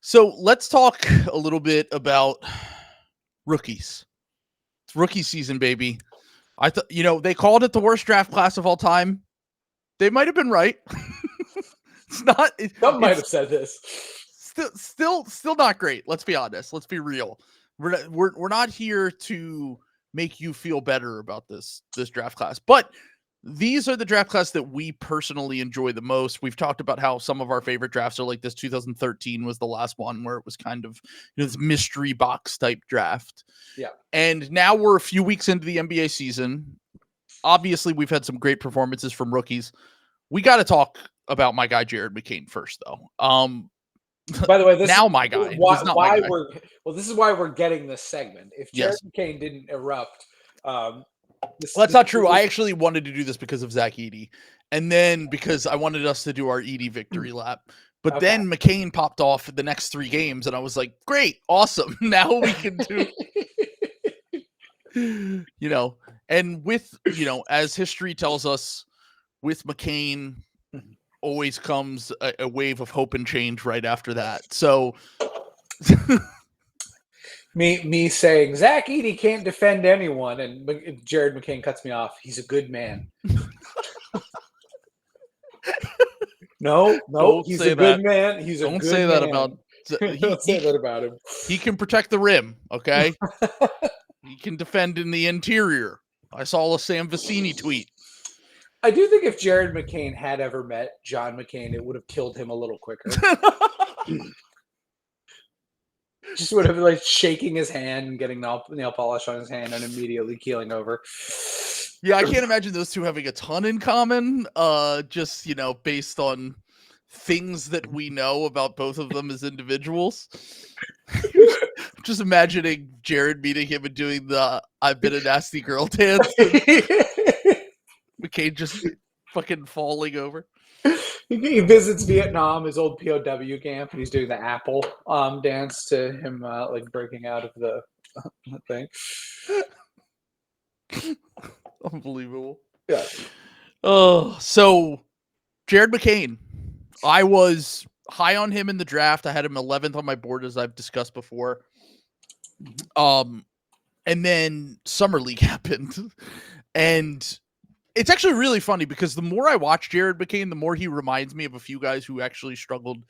So let's talk a little bit about rookies. It's rookie season, baby. I thought, they called it the worst draft class of all time. They might have been right. It's not. Some might have said this. Still not great. Let's be honest. Let's be real. We're not here to make you feel better about this draft class, but these are the draft class that we personally enjoy the most. We've talked about how some of our favorite drafts are like this. 2013 was the last one where it was kind of this mystery box type draft. Yeah. And now we're a few weeks into the NBA season. Obviously, we've had some great performances from rookies. We got to talk about my guy Jared McCain first, though. By the way, this now my guy. This is why we're getting this segment. If Jared McCain didn't erupt, that's not true. I actually wanted to do this because of Zach Edey, and then because I wanted us to do our Edey victory lap. But then McCain popped off the next 3 games, and I was like, great, awesome. Now we can do, and with, as history tells us, with McCain always comes a wave of hope and change right after that. So me saying Zach Edey can't defend anyone, and Jared McCain cuts me off. He's a good man. No, he's a good man. He's a good man. Don't say that about. Don't say that about him. He can protect the rim. Okay, he can defend in the interior. I saw a Sam Vecini tweet. I do think if Jared McCain had ever met John McCain, it would have killed him a little quicker. Just would have like shaking his hand and getting nail polish on his hand and immediately keeling over. Yeah, I can't imagine those two having a ton in common. Just, based on things that we know about both of them as individuals. Just imagining Jared meeting him and doing the "I've been a nasty girl" dance. McCain just fucking falling over. He visits Vietnam, his old POW camp, and he's doing the apple dance to him, like breaking out of the thing. Unbelievable. Yeah. Oh, so Jared McCain. I was high on him in the draft. I had him 11th on my board, as I've discussed before. And then Summer League happened. And it's actually really funny because the more I watch Jared McCain, the more he reminds me of a few guys who actually struggled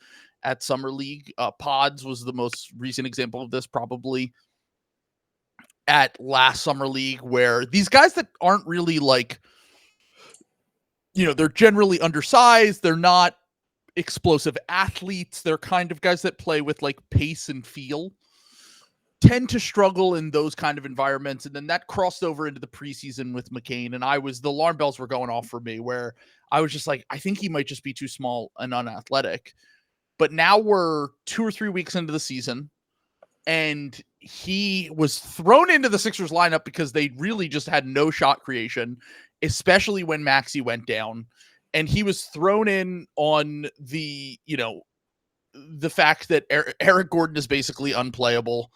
at Summer League. Pods was the most recent example of this, probably at last Summer League, where these guys that aren't really like, they're generally undersized. They're not explosive athletes. They're kind of guys that play with like pace and feel, tend to struggle in those kind of environments. And then that crossed over into the preseason with McCain. And the alarm bells were going off for me, where I was just like, I think he might just be too small and unathletic. But now we're 2 or 3 weeks into the season, and he was thrown into the Sixers lineup because they really just had no shot creation, especially when Maxey went down. And he was thrown in on the fact that Eric Gordon is basically unplayable.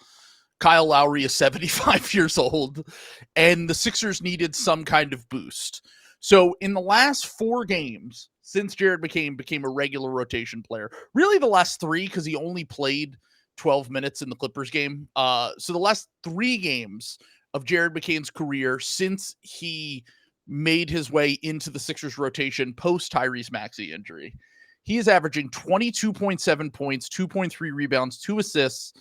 Kyle Lowry is 75 years old, and the Sixers needed some kind of boost. So in the last 4 games, since Jared McCain became a regular rotation player, really the last 3, because he only played 12 minutes in the Clippers game. So the last 3 games of Jared McCain's career since he made his way into the Sixers rotation post Tyrese Maxey injury, he is averaging 22.7 points, 2.3 rebounds, 2 assists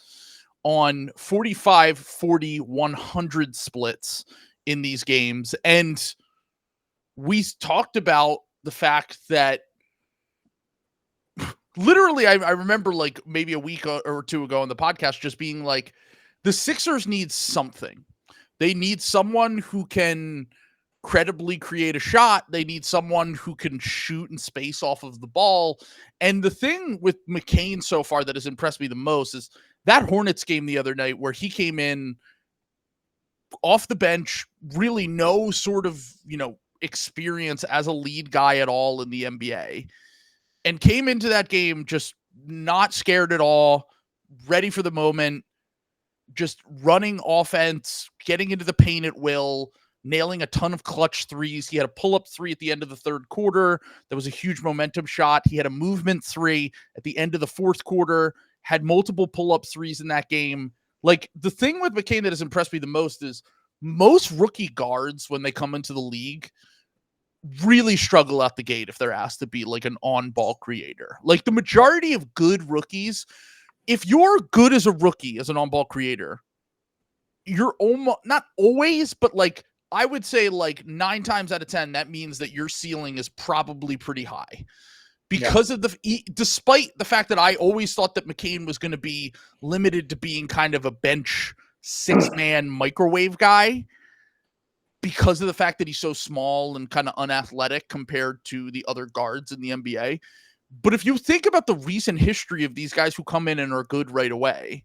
on 45, 40, 100 splits in these games. And we talked about the fact that literally, I remember like maybe a week or 2 ago on the podcast, just being like, the Sixers need something. They need someone who can credibly create a shot. They need someone who can shoot and space off of the ball. And the thing with McCain so far that has impressed me the most is that Hornets game the other night, where he came in off the bench, really no sort of, experience as a lead guy at all in the NBA, and came into that game just not scared at all, ready for the moment, just running offense, getting into the paint at will, nailing a ton of clutch threes. He had a pull-up 3 at the end of the 3rd quarter. That was a huge momentum shot. He had a movement 3 at the end of the 4th quarter, had multiple pull-up threes in that game. Like, the thing with McCain that has impressed me the most is most rookie guards, when they come into the league, really struggle out the gate if they're asked to be like an on-ball creator. Like, the majority of good rookies, if you're good as a rookie, as an on-ball creator, you're almost, not always, but like, I would say like 9 times out of 10, that means that your ceiling is probably pretty high. Because of despite the fact that I always thought that McCain was going to be limited to being kind of a bench 6-man microwave guy, because of the fact that he's so small and kind of unathletic compared to the other guards in the NBA. But if you think about the recent history of these guys who come in and are good right away,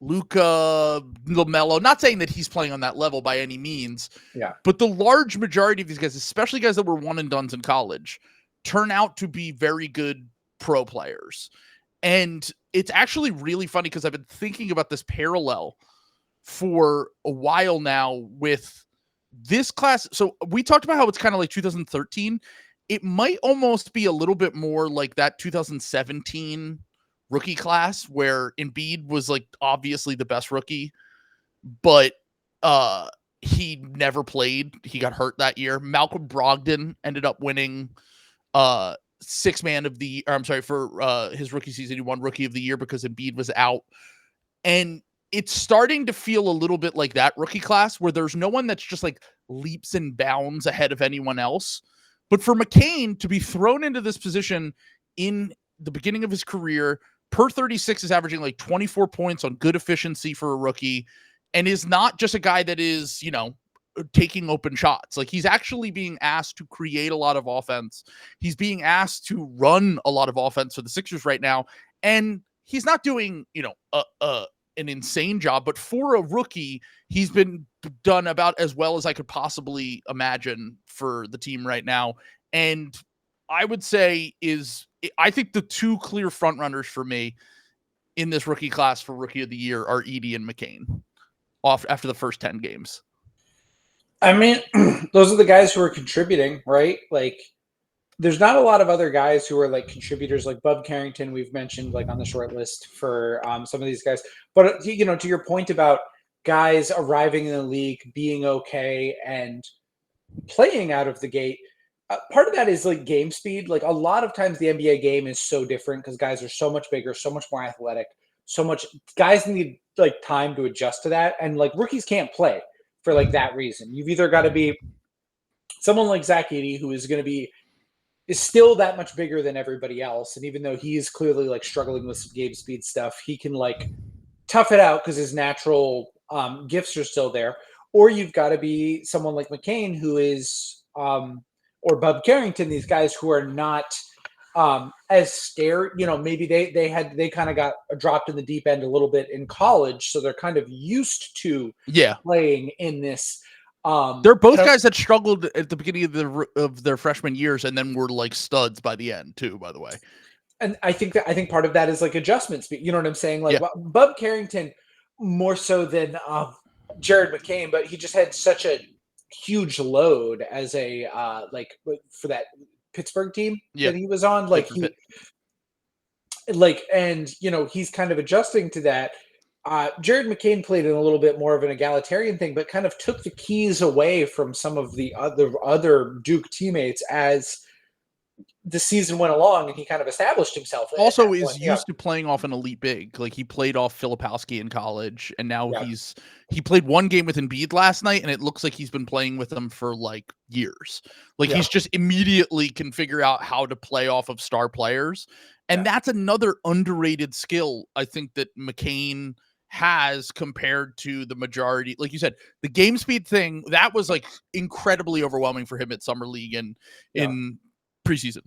Luka, LaMelo, not saying that he's playing on that level by any means, but the large majority of these guys, especially guys that were one and dones in college, turn out to be very good pro players. And it's actually really funny because I've been thinking about this parallel for a while now with this class. So we talked about how it's kind of like 2013. It might almost be a little bit more like that 2017 rookie class where Embiid was like obviously the best rookie, but he never played. He got hurt that year. Malcolm Brogdon ended up winning for his rookie season. He won Rookie of the Year because Embiid was out. And it's starting to feel a little bit like that rookie class where there's no one that's just like leaps and bounds ahead of anyone else. But for McCain to be thrown into this position in the beginning of his career, per 36 is averaging like 24 points on good efficiency for a rookie, and is not just a guy that is, taking open shots. Like, he's actually being asked to create a lot of offense. He's being asked to run a lot of offense for the Sixers right now. And he's not doing, an insane job, but for a rookie, he's been done about as well as I could possibly imagine for the team right now. And I would say I think the two clear frontrunners for me in this rookie class for Rookie of the Year are Edey and McCain after the first 10 games. I mean, those are the guys who are contributing, right? Like, there's not a lot of other guys who are like contributors, like Bub Carrington. We've mentioned like on the short list for some of these guys. But to your point about guys arriving in the league, being okay, and playing out of the gate, part of that is like game speed. Like, a lot of times the NBA game is so different because guys are so much bigger, so much more athletic, guys need like time to adjust to that, and like rookies can't play for like that reason. You've either got to be someone like Zach Edey, who is still that much bigger than everybody else. And even though he is clearly like struggling with some game speed stuff, he can like tough it out because his natural gifts are still there. Or you've got to be someone like McCain, who is, or Bub Carrington, these guys who are not as scared, maybe they kind of got dropped in the deep end a little bit in college. So they're kind of used to playing in this. They're both guys that struggled at the beginning of their freshman years and then were like studs by the end too, by the way. And I think part of that is like adjustments. You know what I'm saying? Like, Bub Carrington more so than Jared McCain, but he just had such a huge load as a for that Pittsburgh team that he was on. Like, he's kind of adjusting to that. Jared McCain played in a little bit more of an egalitarian thing, but kind of took the keys away from some of the other Duke teammates as the season went along, and he kind of established himself. Also is used to playing off an elite big. Like, he played off Filipowski in college, and now he played one game with Embiid last night, and it looks like he's been playing with them for like years. Like, he's just immediately can figure out how to play off of star players. And that's another underrated skill, I think, that McCain has compared to the majority. Like you said, the game speed thing, that was like incredibly overwhelming for him at Summer League and in preseason.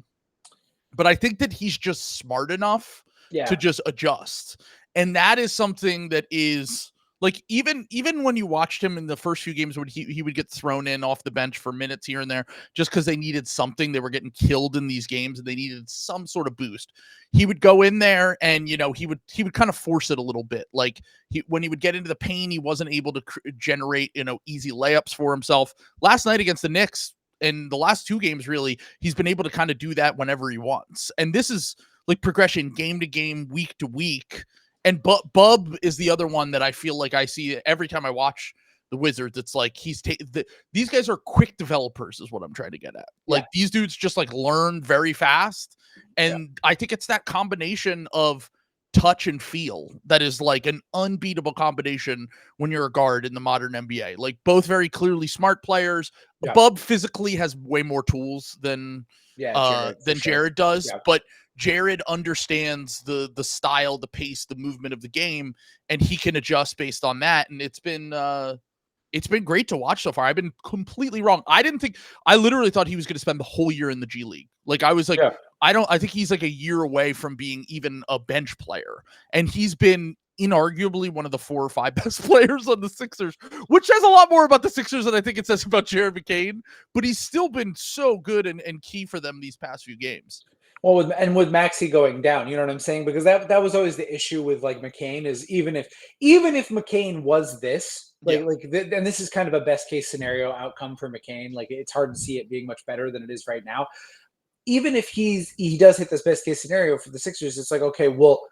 But I think that he's just smart enough to just adjust. And that is something that is like, even when you watched him in the first few games, when he would get thrown in off the bench for minutes here and there, just because they needed something. They were getting killed in these games and they needed some sort of boost. He would go in there and, he would kind of force it a little bit. Like, when he would get into the paint, he wasn't able to generate, easy layups for himself. Last night against the Knicks, in the last two games, really, he's been able to kind of do that whenever he wants. And this is like progression game to game, week to week. And Bub is the other one that I feel like I see every time I watch the Wizards. It's like these guys are quick developers is what I'm trying to get at. Like these dudes just like learn very fast. And I think it's that combination of touch and feel that is like an unbeatable combination when you're a guard in the modern NBA. Like both very clearly smart players. Bub physically has way more tools than Jared does, but Jared understands the style, the pace, the movement of the game, and he can adjust based on that. And it's been great to watch so far. I've been completely wrong. I literally thought he was going to spend the whole year in the G League. Like I was like, I think he's like a year away from being even a bench player. And he's been inarguably one of the 4 or 5 best players on the Sixers, which says a lot more about the Sixers than I think it says about Jared McCain, but he's still been so good and key for them these past few games. Well, with Maxey going down, you know what I'm saying? Because that was always the issue with like McCain is even if McCain was this, and this is kind of a best case scenario outcome for McCain. Like it's hard to see it being much better than it is right now. Even if he does hit this best case scenario for the Sixers, it's like, okay, well,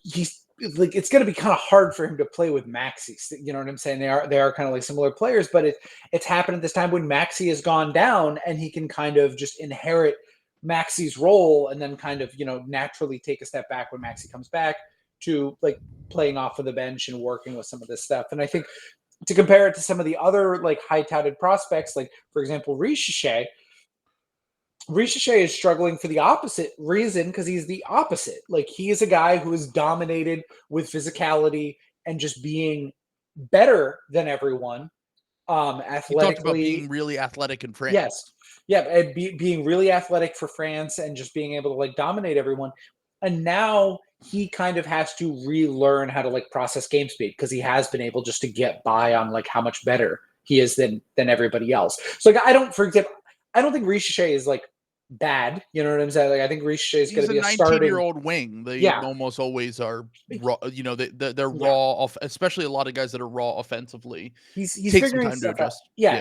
he's like, it's going to be kind of hard for him to play with Maxey. You know what I'm saying? They are kind of like similar players, but it's happened at this time when Maxey has gone down and he can kind of just inherit Maxey's role and then kind of, naturally take a step back when Maxey comes back to like playing off of the bench and working with some of this stuff. And I think to compare it to some of the other like high touted prospects, like for example, Ricochet is struggling for the opposite reason because he's the opposite. Like he is a guy who is dominated with physicality and just being better than everyone. Athletically, you talked about being really athletic in France. Yes. Yeah, and being really athletic for France and just being able to like dominate everyone. And now he kind of has to relearn how to like process game speed because he has been able just to get by on like how much better he is than everybody else. So like I don't think Ricochet is like bad. You know what I'm saying? Like I think Ricochet is going to be a 19-year-old wing. They almost always are raw. They're raw, especially a lot of guys that are raw offensively. He's figuring stuff out.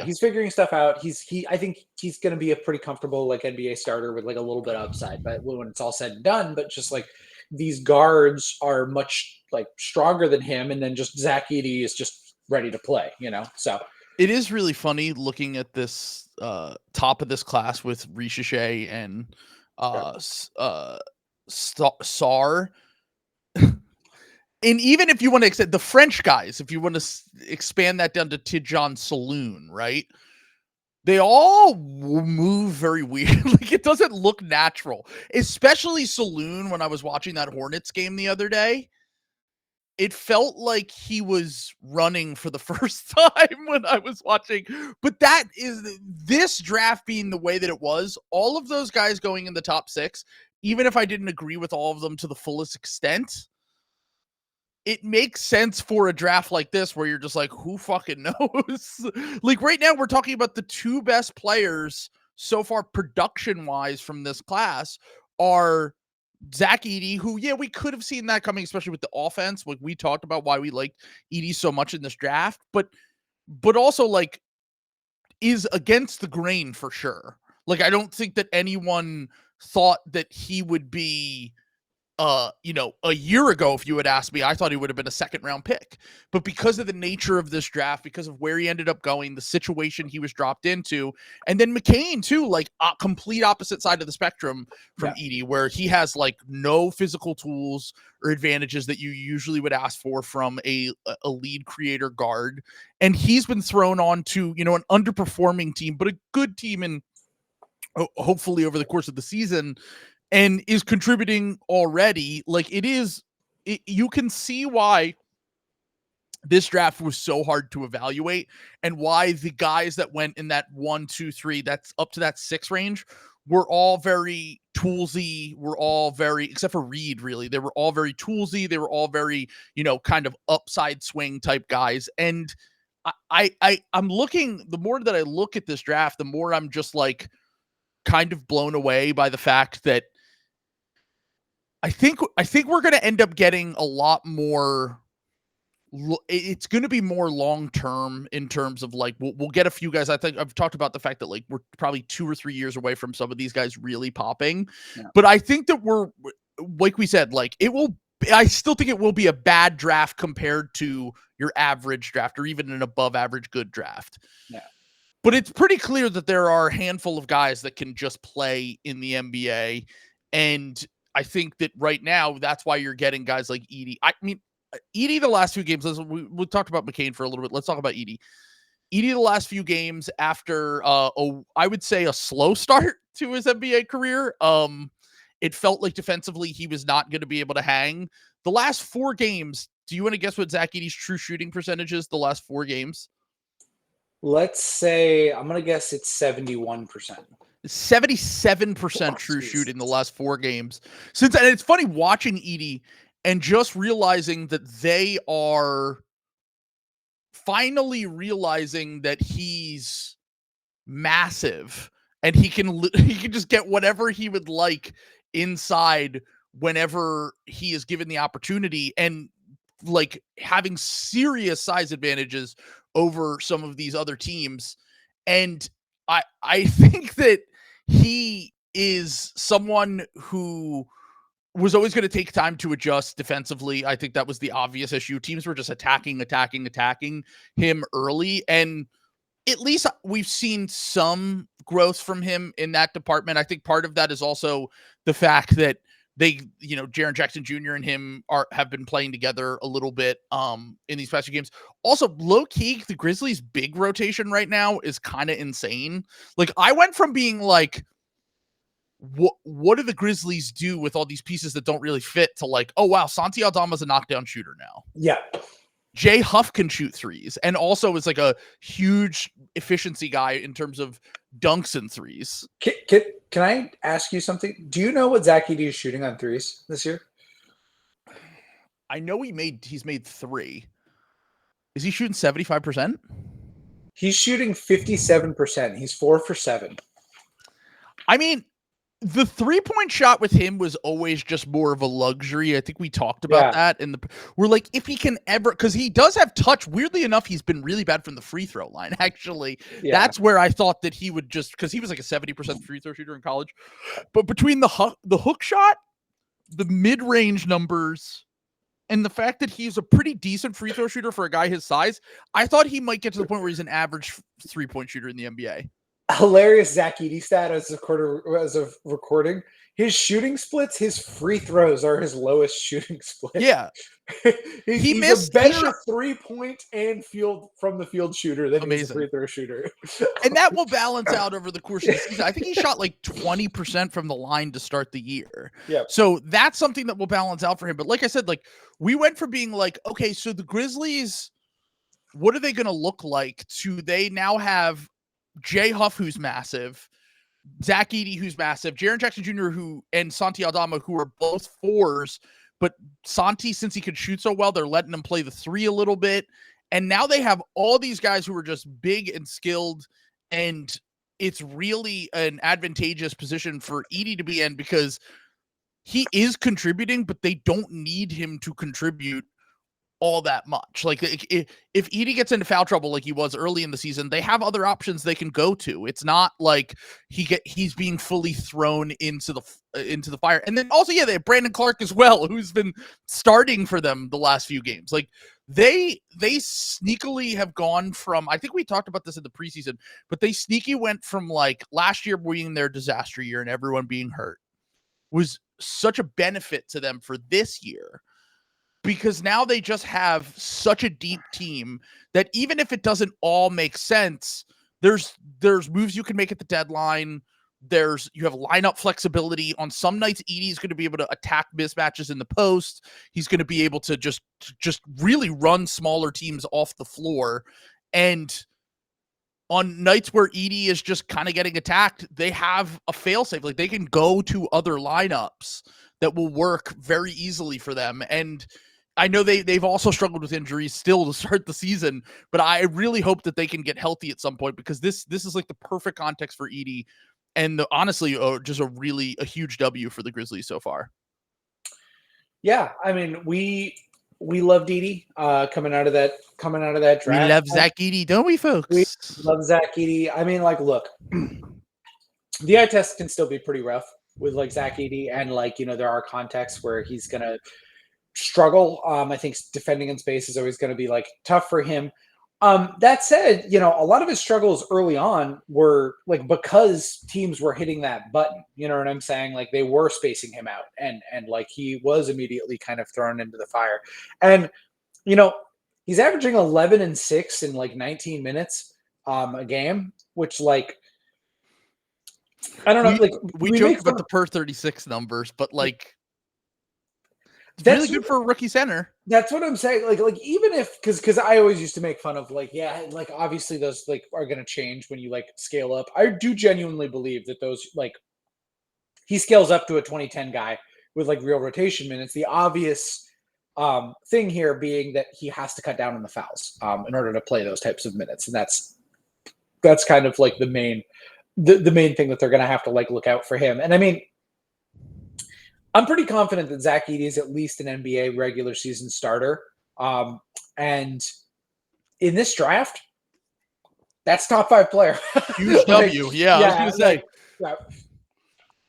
He's figuring stuff out. I think he's going to be a pretty comfortable like NBA starter with like a little bit of upside, but when it's all said and done, but just like these guards are much like stronger than him, and then just Zach Edey is just ready to play. So it is really funny looking at this top of this class with Ricochet and Sar. And even if you want to accept the French guys, if you want to expand that down to Tidjane Saloon, right? They all move very weird. Like it doesn't look natural, especially Saloon. When I was watching that Hornets game the other day, it felt like he was running for the first time when I was watching. But that is this draft being the way that it was. All of those guys going in the top 6, even if I didn't agree with all of them to the fullest extent, it makes sense for a draft like this where you're just like, who fucking knows? Like right now we're talking about the 2 best players so far production-wise from this class are Zach Edey, who, we could have seen that coming, especially with the offense. Like we talked about why we liked Edey so much in this draft, but also like is against the grain for sure. Like I don't think that anyone thought that he would be a year ago, if you had asked me, I thought he would have been a 2nd-round pick. But because of the nature of this draft, because of where he ended up going, the situation he was dropped into, and then McCain too, like a complete opposite side of the spectrum from Edey, where he has like no physical tools or advantages that you usually would ask for from a lead creator guard. And he's been thrown on to, an underperforming team, but a good team in hopefully over the course of the season, and is contributing already. Like you can see why this draft was so hard to evaluate and why the guys that went in that 1, 2, 3, that's up to that 6 range were all very toolsy. Were all very, except for Reed, really, they were all very toolsy. They were all very, kind of upside swing type guys. And I'm looking, the more that I look at this draft, the more I'm just like kind of blown away by the fact that I think we're going to end up getting a lot more it's going to be more long-term in terms of like, we'll get a few guys. I think I've talked about the fact that like we're probably 2 or 3 years away from some of these guys really popping, but I think that we're, like we said, like I still think it will be a bad draft compared to your average draft or even an above average good draft. Yeah. But it's pretty clear that there are a handful of guys that can just play in the NBA. And I think that right now, that's why you're getting guys like Edey. I mean, Edey, the last few games, we talked about McCain for a little bit. Let's talk about Edey. Edey, the last few games after, I would say a slow start to his NBA career. It felt like defensively he was not going to be able to hang. The last 4 games, do you want to guess what Zach Edey's true shooting percentage is the last 4 games? Let's say, I'm going to guess it's 71%. 77% true shooting the last 4 games. And it's funny watching Edey and just realizing that they are finally realizing that he's massive and he can just get whatever he would like inside whenever he is given the opportunity, and like having serious size advantages over some of these other teams. And I think that he is someone who was always going to take time to adjust defensively. I think that was the obvious issue. Teams were just attacking him early. And at least we've seen some growth from him in that department. I think part of that is also the fact that they, Jaren Jackson Jr. and him have been playing together a little bit in these past few games. Also, low key, the Grizzlies' big rotation right now is kind of insane. Like, I went from being like, what do the Grizzlies do with all these pieces that don't really fit, to like, oh wow, Santi Aldama's a knockdown shooter now. Yeah. Jay Huff can shoot threes and also is like a huge efficiency guy in terms of dunks and threes. Can I ask you something? Do you know what Zach Edey is shooting on threes this year? I know he's made 3. Is he shooting 75%? He's shooting 57%. He's 4 for 7. I mean, the 3-point shot with him was always just more of a luxury. I think we talked about that. And we're like, if he can ever, because he does have touch. Weirdly enough, he's been really bad from the free throw line, actually. Yeah. That's where I thought that he would just, because he was like a 70% free throw shooter in college. But between the hook shot, the mid-range numbers, and the fact that he's a pretty decent free throw shooter for a guy his size, I thought he might get to the point where he's an average 3-point shooter in the NBA. Hilarious Zach Edey stat as of recording. His shooting splits, his free throws are his lowest shooting split. Yeah. he's missed a better 3-point and field from the field shooter than he's a free throw shooter. And that will balance out over the course of the season. I think he shot like 20% from the line to start the year. Yeah. So that's something that will balance out for him. But like I said, like we went from being like, okay, so the Grizzlies, what are they going to look like, to they now have Jay Huff, who's massive, Zach Edey, who's massive, Jaren Jackson Jr., and Santi Aldama, who are both 4s, but Santi, since he could shoot so well, they're letting him play the 3 a little bit. And now they have all these guys who are just big and skilled, and it's really an advantageous position for Edey to be in because he is contributing, but they don't need him to contribute all that much. Like if Edey gets into foul trouble like he was early in the season, they have other options they can go to. It's not like he's being fully thrown into the fire. And then also, yeah, they have Brandon Clark as well, who's been starting for them the last few games. Like they sneakily have gone from, I think we talked about this in the preseason, but they sneaky went from like last year being their disaster year and everyone being hurt was such a benefit to them for this year, because now they just have such a deep team that even if it doesn't all make sense, there's moves you can make at the deadline. You have lineup flexibility. On some nights, Edey's going to be able to attack mismatches in the post. He's going to be able to just really run smaller teams off the floor. And on nights where Edey is just kind of getting attacked, they have a failsafe. Like they can go to other lineups that will work very easily for them. And I know they've also struggled with injuries still to start the season, but I really hope that they can get healthy at some point, because this is like the perfect context for Edey, and honestly, just a huge W for the Grizzlies so far. Yeah, I mean, we we loved Edey coming out of that draft. We love Zach Edey, don't we, folks? We love Zach Edey. I mean, like, look, the eye test can still be pretty rough with like Zach Edey, and like, you know, there are contexts where he's gonna struggle. I think defending in space is always going to be like tough for him. That said, you know, a lot of his struggles early on were like because teams were hitting that button. You know what I'm saying? Like they were spacing him out, and like he was immediately kind of thrown into the fire. And you know, he's averaging 11 and 6 in like 19 minutes a game, which like I don't know. We joke about the per 36 numbers, but like. It's really good for a rookie center. That's what I'm saying. Like even if because I always used to make fun of like, yeah, like obviously those like are gonna change when you like scale up. I do genuinely believe that those like he scales up to a 2010 guy with like real rotation minutes. The obvious thing here being that he has to cut down on the fouls in order to play those types of minutes, and that's kind of like the main thing that they're gonna have to like look out for him. And I mean, I'm pretty confident that Zach Edey is at least an NBA regular season starter. And in this draft, that's top 5 player. Huge W. Yeah, I was going to say.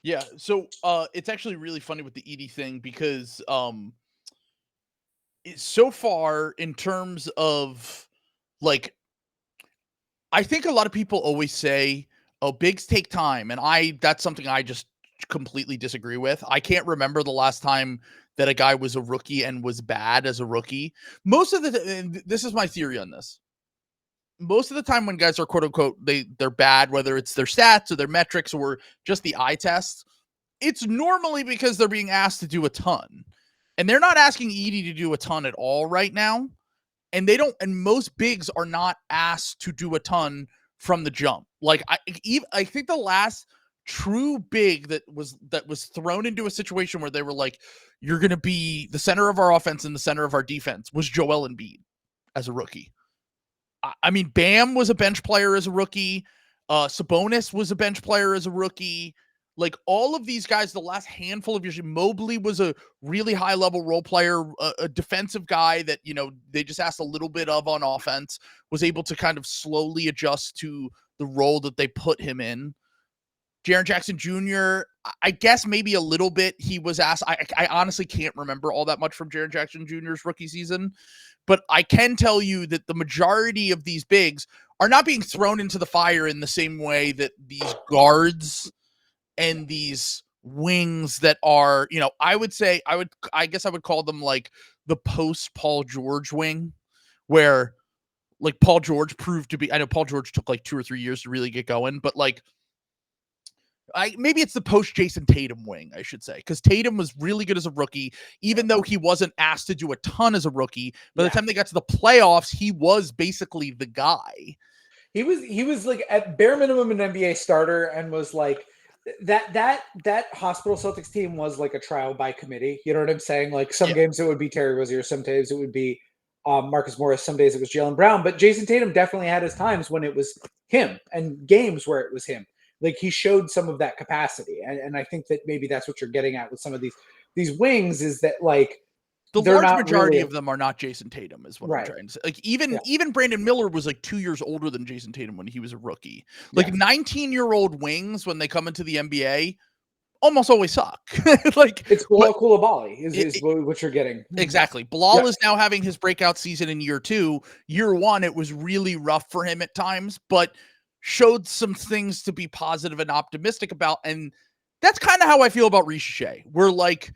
Yeah. So it's actually really funny with the Edey thing because so far in terms of like, I think a lot of people always say, oh, bigs take time. And that's something I just completely disagree with. I can't remember the last time that a guy was a rookie and was bad as a rookie. Most of this is my theory on this. Most of the time when guys are quote unquote, they're bad, whether it's their stats or their metrics or just the eye test, it's normally because they're being asked to do a ton. And they're not asking Edey to do a ton at all right now. And and most bigs are not asked to do a ton from the jump. Like I think the last true big that was thrown into a situation where they were like, you're going to be the center of our offense and the center of our defense was Joel Embiid as a rookie. I mean, Bam was a bench player as a rookie. Sabonis was a bench player as a rookie. Like all of these guys, the last handful of years, Mobley was a really high level role player, a defensive guy that, you know, they just asked a little bit of on offense, was able to kind of slowly adjust to the role that they put him in. Jaren Jackson Jr., I guess maybe a little bit he was asked. I honestly can't remember all that much from Jaren Jackson Jr.'s rookie season, but I can tell you that the majority of these bigs are not being thrown into the fire in the same way that these guards and these wings that are, you know, I guess I would call them like the post Paul George wing, where like Paul George proved to be, I know Paul George took like 2 or 3 years to really get going, but like, maybe it's the post Jason Tatum wing, I should say, because Tatum was really good as a rookie, even though he wasn't asked to do a ton as a rookie. By the time they got to the playoffs, he was basically the guy. He was like at bare minimum an NBA starter, and was like that Hospital Celtics team was like a trial by committee. You know what I'm saying? Like some games it would be Terry Rozier, some days it would be Marcus Morris, some days it was Jaylen Brown. But Jason Tatum definitely had his times when it was him, and games where it was him. Like he showed some of that capacity, and I think that maybe that's what you're getting at with some of these wings, is that like the large majority of them are not Jason Tatum, is what I'm trying to say. Like even Brandon Miller was like 2 years older than Jason Tatum when he was a rookie. Like 19-year-old wings when they come into the NBA almost always suck. Like it's Koulibaly is what you're getting. Exactly. Bilal is now having his breakout season in year 2. Year 1, it was really rough for him at times, but showed some things to be positive and optimistic about. And that's kind of how I feel about Riche. We're like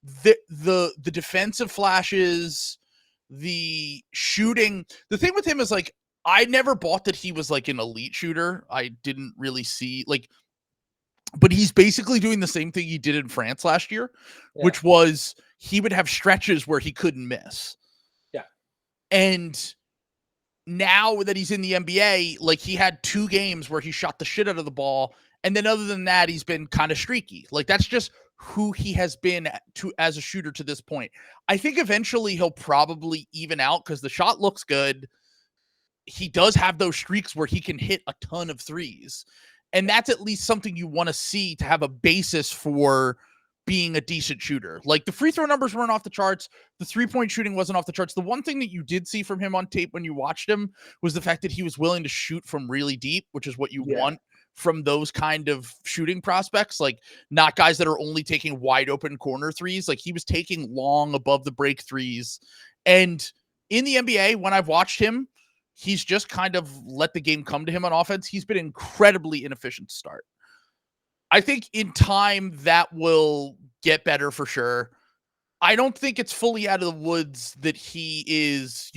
the defensive flashes, the shooting. The thing with him is like, I never bought that he was like an elite shooter. I didn't really see like, but he's basically doing the same thing he did in France last year, which was he would have stretches where he couldn't miss. Yeah. And now that he's in the NBA, like he had 2 games where he shot the shit out of the ball. And then other than that, he's been kind of streaky. Like that's just who he has been as a shooter to this point. I think eventually he'll probably even out because the shot looks good. He does have those streaks where he can hit a ton of threes. And that's at least something you want to see to have a basis for being a decent shooter. Like the free throw numbers weren't off the charts. The 3-point shooting wasn't off the charts. The one thing that you did see from him on tape when you watched him was the fact that he was willing to shoot from really deep, which is what you want from those kind of shooting prospects. Like not guys that are only taking wide open corner threes. Like he was taking long above the break threes. And in the NBA, when I've watched him, he's just kind of let the game come to him on offense. He's been incredibly inefficient to start. I think in time that will get better for sure. I don't think it's fully out of the woods that he is,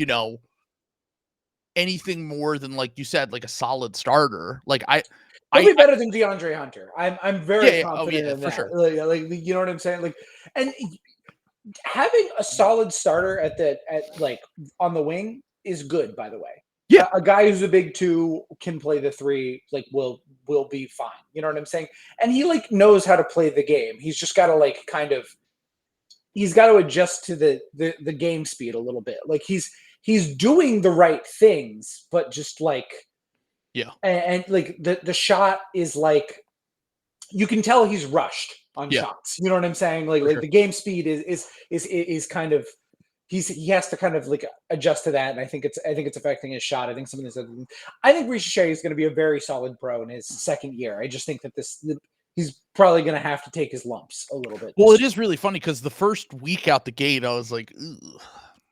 anything more than, like you said, like a solid starter. Like he'll be better than DeAndre Hunter. I'm very confident in for that. sure. Like you know what I'm saying? Like, and having a solid starter at on the wing is good, by the way. Yeah. A guy who's a big 2 can play the 3, like will be fine. You know what I'm saying? And he like knows how to play the game. He's just got to he's got to adjust to the game speed a little bit. Like he's doing the right things, but just like, and like the shot is like, you can tell he's rushed on shots. You know what I'm saying? Like the game speed is kind of, he has to kind of like adjust to that, and I think it's affecting his shot. I think I think Riche is going to be a very solid pro in his second year. I just think that he's probably going to have to take his lumps a little bit. Well, it is really funny because the first week out the gate, I was like, ugh.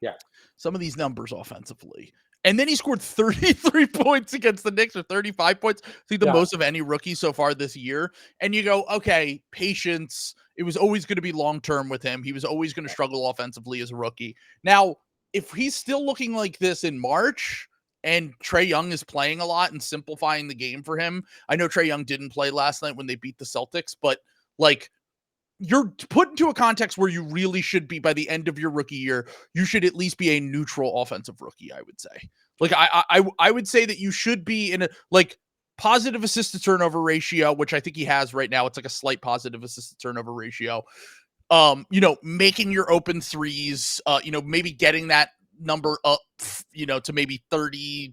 Yeah, some of these numbers offensively. And then he scored 33 points against the Knicks, or 35 points. I think the most of any rookie so far this year. And you go, okay, patience. It was always going to be long-term with him. He was always going to struggle offensively as a rookie. Now, if he's still looking like this in March and Trae Young is playing a lot and simplifying the game for him, I know Trae Young didn't play last night when they beat the Celtics, but like, you're put into a context where you really should be, by the end of your rookie year, you should at least be a neutral offensive rookie, I would say. Like, I would say that you should be in a, like, positive assist to turnover ratio, which I think he has right now. It's like a slight positive assist to turnover ratio. Making your open threes, maybe getting that number up, to maybe 36%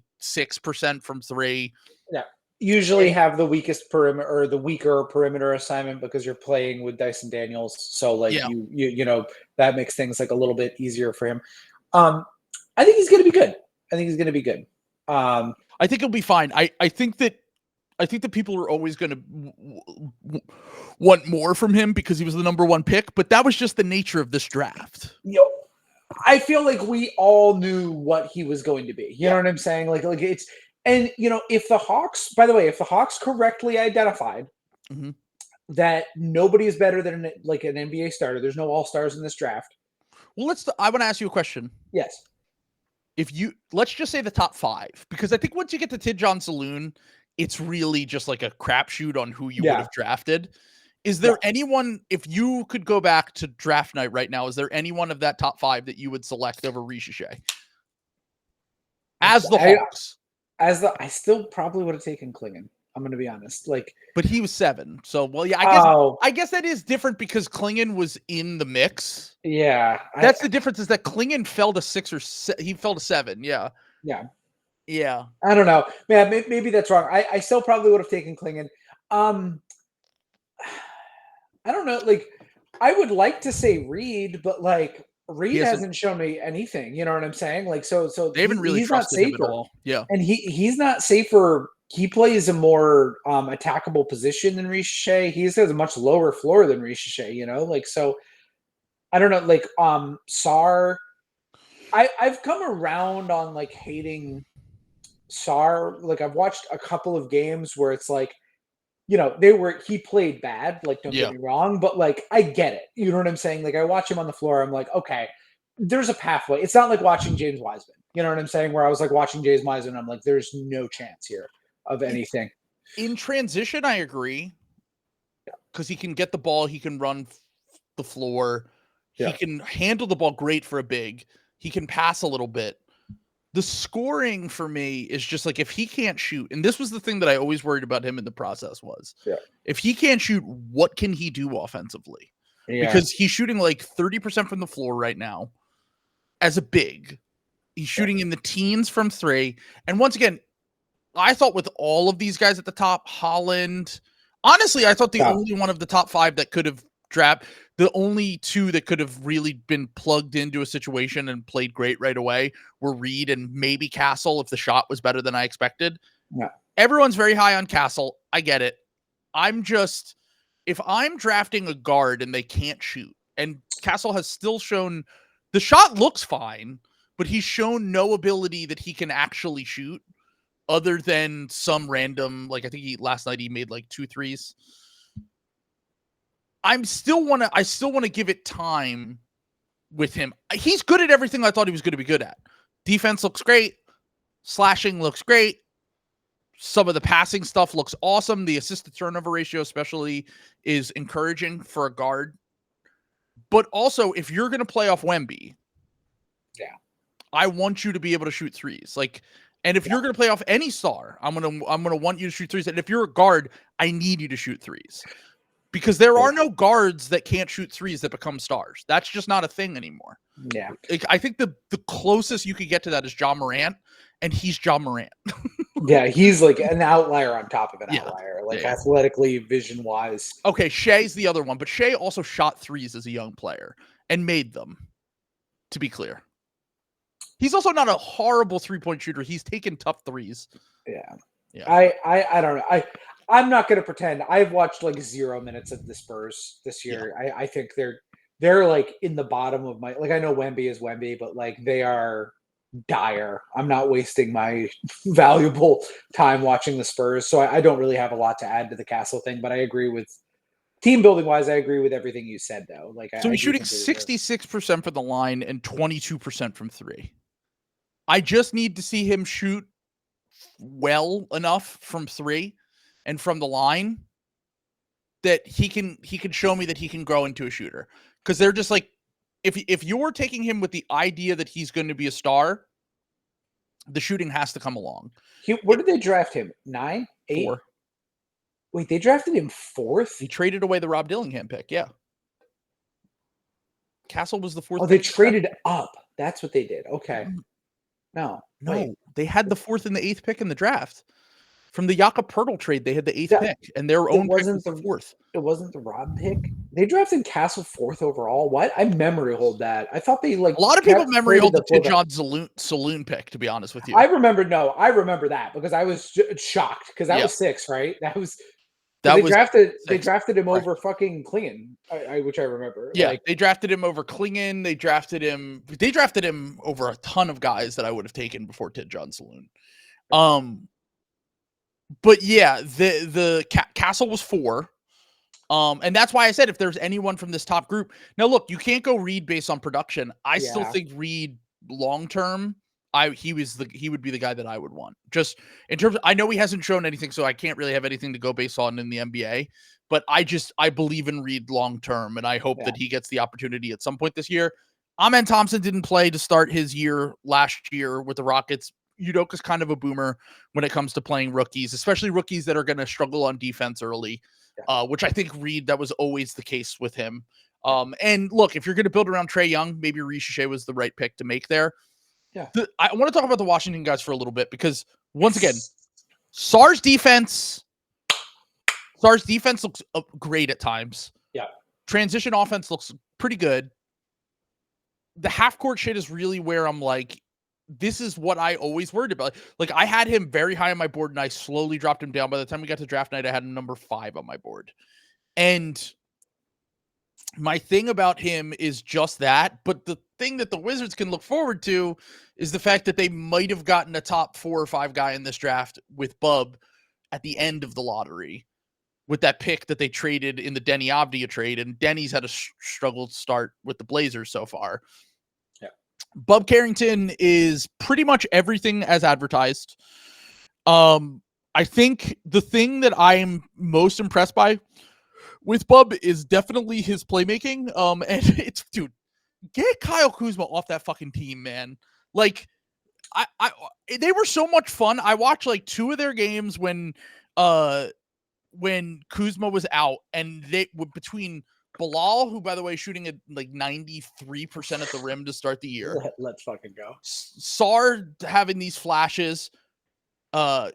from 3. Yeah. Usually have the weakest perimeter or the weaker perimeter assignment because you're playing with Dyson Daniels. So like you that makes things like a little bit easier for him. I think he's going to be good. I think he'll be fine. I think that people are always going to want more from him because he was the number 1 pick, but that was just the nature of this draft. I feel like we all knew what he was going to be. You know what I'm saying? Like it's, and if the Hawks, by the way, if the Hawks correctly identified that nobody is better than an NBA starter, there's no all-stars in this draft. Well, I want to ask you a question. Yes. Let's just say the top 5, because I think once you get to Tidjon Saloon, it's really just like a crapshoot on who you would have drafted. Is there anyone, if you could go back to draft night right now, is there anyone of that top 5 that you would select over Riche? As the Hawks. I still probably would have taken Klingon. I'm going to be honest. But he was 7. So, I guess that is different because Klingon was in the mix. Yeah. That's the difference, is that Klingon fell to 6 he fell to 7. Yeah. Yeah. Yeah. I don't know. Man, maybe that's wrong. I still probably would have taken Klingon. I don't know. Like, I would like to say Reed, but Reed hasn't shown me anything. You know what I'm saying? Like, so they haven't really trusted him at all. Yeah. And he's not safer. He plays a more attackable position than Riche. He has a much lower floor than Riche, so I don't know. Sar, I've come around on hating Sar. I've watched a couple of games where it's he played bad, don't get me wrong, but I get it. You know what I'm saying? I watch him on the floor. I'm like, okay, there's a pathway. It's not like watching James Wiseman. You know what I'm saying? Where I was watching James Wiseman, I'm like, there's no chance here of anything. In transition, I agree. Because he can get the ball. He can run the floor. He can handle the ball great for a big. He can pass a little bit. The scoring for me is just if he can't shoot, and this was the thing that I always worried about him in the process was, if he can't shoot, what can he do offensively? Yeah. Because he's shooting 30% from the floor right now as a big. He's shooting in the teens from 3. And once again, I thought with all of these guys at the top, Holland, honestly, I thought the only one of the top 5 that could have drafted, the only two that could have really been plugged into a situation and played great right away were Reed and maybe Castle if the shot was better than I expected. Yeah. Everyone's very high on Castle. I get it. If I'm drafting a guard and they can't shoot, and Castle has still shown the shot looks fine, but he's shown no ability that he can actually shoot other than some random, like I think last night he made like 2 threes. I still want to give it time with him. He's good at everything I thought he was going to be good at. Defense looks great. Slashing looks great. Some of the passing stuff looks awesome. The assist to turnover ratio especially is encouraging for a guard. But also, if you're going to play off Wemby, I want you to be able to shoot threes. And if you're going to play off any star, I'm going to want you to shoot threes. And if you're a guard, I need you to shoot threes. Because there are no guards that can't shoot threes that become stars. That's just not a thing anymore. Yeah. I think the closest you could get to that is Ja Morant, and he's Ja Morant. Yeah, he's like an outlier on top of an outlier, athletically, vision-wise. Okay, Shea's the other one, but Shea also shot threes as a young player and made them, to be clear. He's also not a horrible three-point shooter. He's taken tough threes. Yeah. Yeah. I don't know. I'm not going to pretend. I've watched 0 minutes of the Spurs this year. Yeah. I think they're like in the bottom of my, I know Wemby is Wemby, but they are dire. I'm not wasting my valuable time watching the Spurs. So I don't really have a lot to add to the Castle thing, but I agree with team building wise. I agree with everything you said though. So he's shooting 66% from the line and 22% from three. I just need to see him shoot well enough from three and from the line that he can show me that he can grow into a shooter. Because they're just if you're taking him with the idea that he's going to be a star, the shooting has to come along. Where did they draft him? 9? 8? 4. Wait, they drafted him 4th? He traded away the Rob Dillingham pick, yeah. Castle was the 4th. Oh, they traded up. That's what they did. Okay. No. Wait. They had the 4th and the 8th pick in the draft. From the Jakob Poeltl trade, they had the 8th pick, and their own pick was the 4th. It wasn't the Rob pick. They drafted Castle 4th overall. What? I memory hold that. I thought they a lot of people memory hold the Tidjane Saloon pick. To be honest with you, I remember that because I was shocked because that was 6, right? They drafted him over fucking Klingon, which I remember. Yeah, they drafted him over Klingon. They drafted him over a ton of guys that I would have taken before Tidjane Saloon. But yeah, the Castle was 4. And that's why I said if there's anyone from this top group. Now look, you can't go Reed based on production. I still think Reed long term, he would be the guy that I would want. Just in terms of, I know he hasn't shown anything, so I can't really have anything to go based on in the NBA. But I believe in Reed long term, and I hope that he gets the opportunity at some point this year. Amen Thompson didn't play to start his year last year with the Rockets. Udoka's kind of a boomer when it comes to playing rookies, especially rookies that are going to struggle on defense early, which I think Reed, that was always the case with him. And look, if you're going to build around Trae Young, maybe Riche was the right pick to make there. Yeah. I want to talk about the Washington guys for a little bit because, once again, Sar's defense looks great at times. Yeah. Transition offense looks pretty good. The half-court shit is really where I'm like, this is what I always worried about. I had him very high on my board, and I slowly dropped him down. By the time we got to draft night, I had him number 5 on my board. And my thing about him is just that. But the thing that the Wizards can look forward to is the fact that they might have gotten a top 4 or 5 guy in this draft with Bub at the end of the lottery with that pick that they traded in the Denny Avdia trade. And Denny's had a struggled start with the Blazers so far. Bub Carrington is pretty much everything as advertised. I think the thing that I am most impressed by with Bub is definitely his playmaking. And it's, dude, get Kyle Kuzma off that fucking team, man. They were so much fun. I watched 2 of their games when Kuzma was out, and they were between Bilal, who, by the way, shooting at 93% at the rim to start the year. Let's fucking go. Sar having these flashes. Even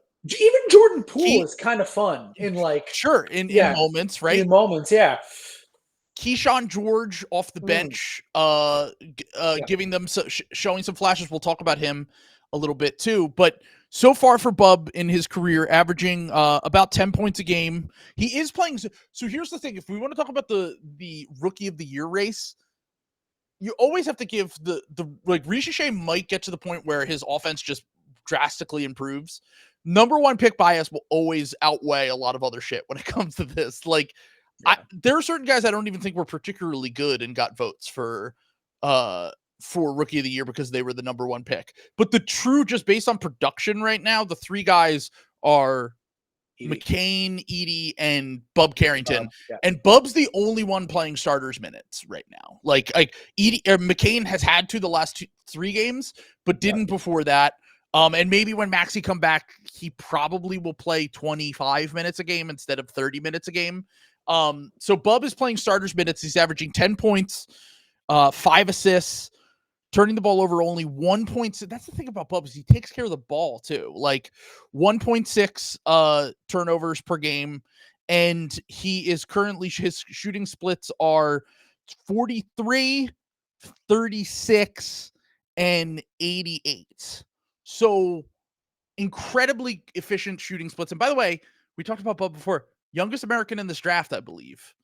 Jordan Poole is kind of fun in in moments, right? In moments, yeah. Kesan George off the bench, giving them showing some flashes. We'll talk about him a little bit too. But so far for Bub in his career, averaging about 10 points a game. He is playing. So here's the thing: if we want to talk about the Rookie of the Year race, you always have to give the like Richiche might get to the point where his offense just drastically improves. Number one pick bias will always outweigh a lot of other shit when it comes to this. Like, there are certain guys I don't even think were particularly good and got votes for Rookie of the Year because they were the number one pick. But the true, just based on production right now, the three guys are McCain, Edey, and Bub Carrington. And Bub's the only one playing starters minutes right now. Like Edey or McCain has had to the last 3 games, but didn't before that. And maybe when Maxey come back, he probably will play 25 minutes a game instead of 30 minutes a game. So Bub is playing starters minutes. He's averaging 10 points, 5 assists, turning the ball over only 1.6. That's the thing about Bub is he takes care of the ball too. Like 1.6 turnovers per game. And he is currently, his shooting splits are 43, 36, and 88. So incredibly efficient shooting splits. And by the way, we talked about Bub before. Youngest American in this draft, I believe.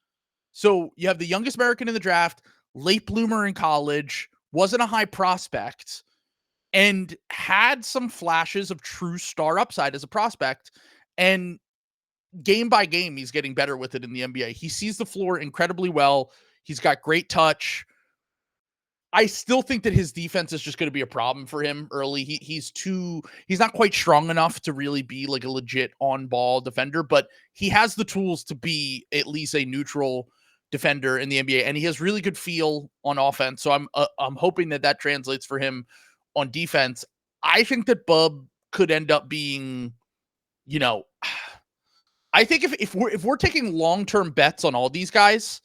So you have the youngest American in the draft, late bloomer in college, wasn't a high prospect, and had some flashes of true star upside as a prospect. And game by game, he's getting better with it in the NBA. He sees the floor incredibly well. He's got great touch. I still think that his defense is just going to be a problem for him early. He's not quite strong enough to really be like a legit on-ball defender, but he has the tools to be at least a neutral defender in the NBA, and he has really good feel on offense. So I'm hoping that translates for him on defense. I think that Bub could end up being, I think if we're taking long-term bets on all these guys,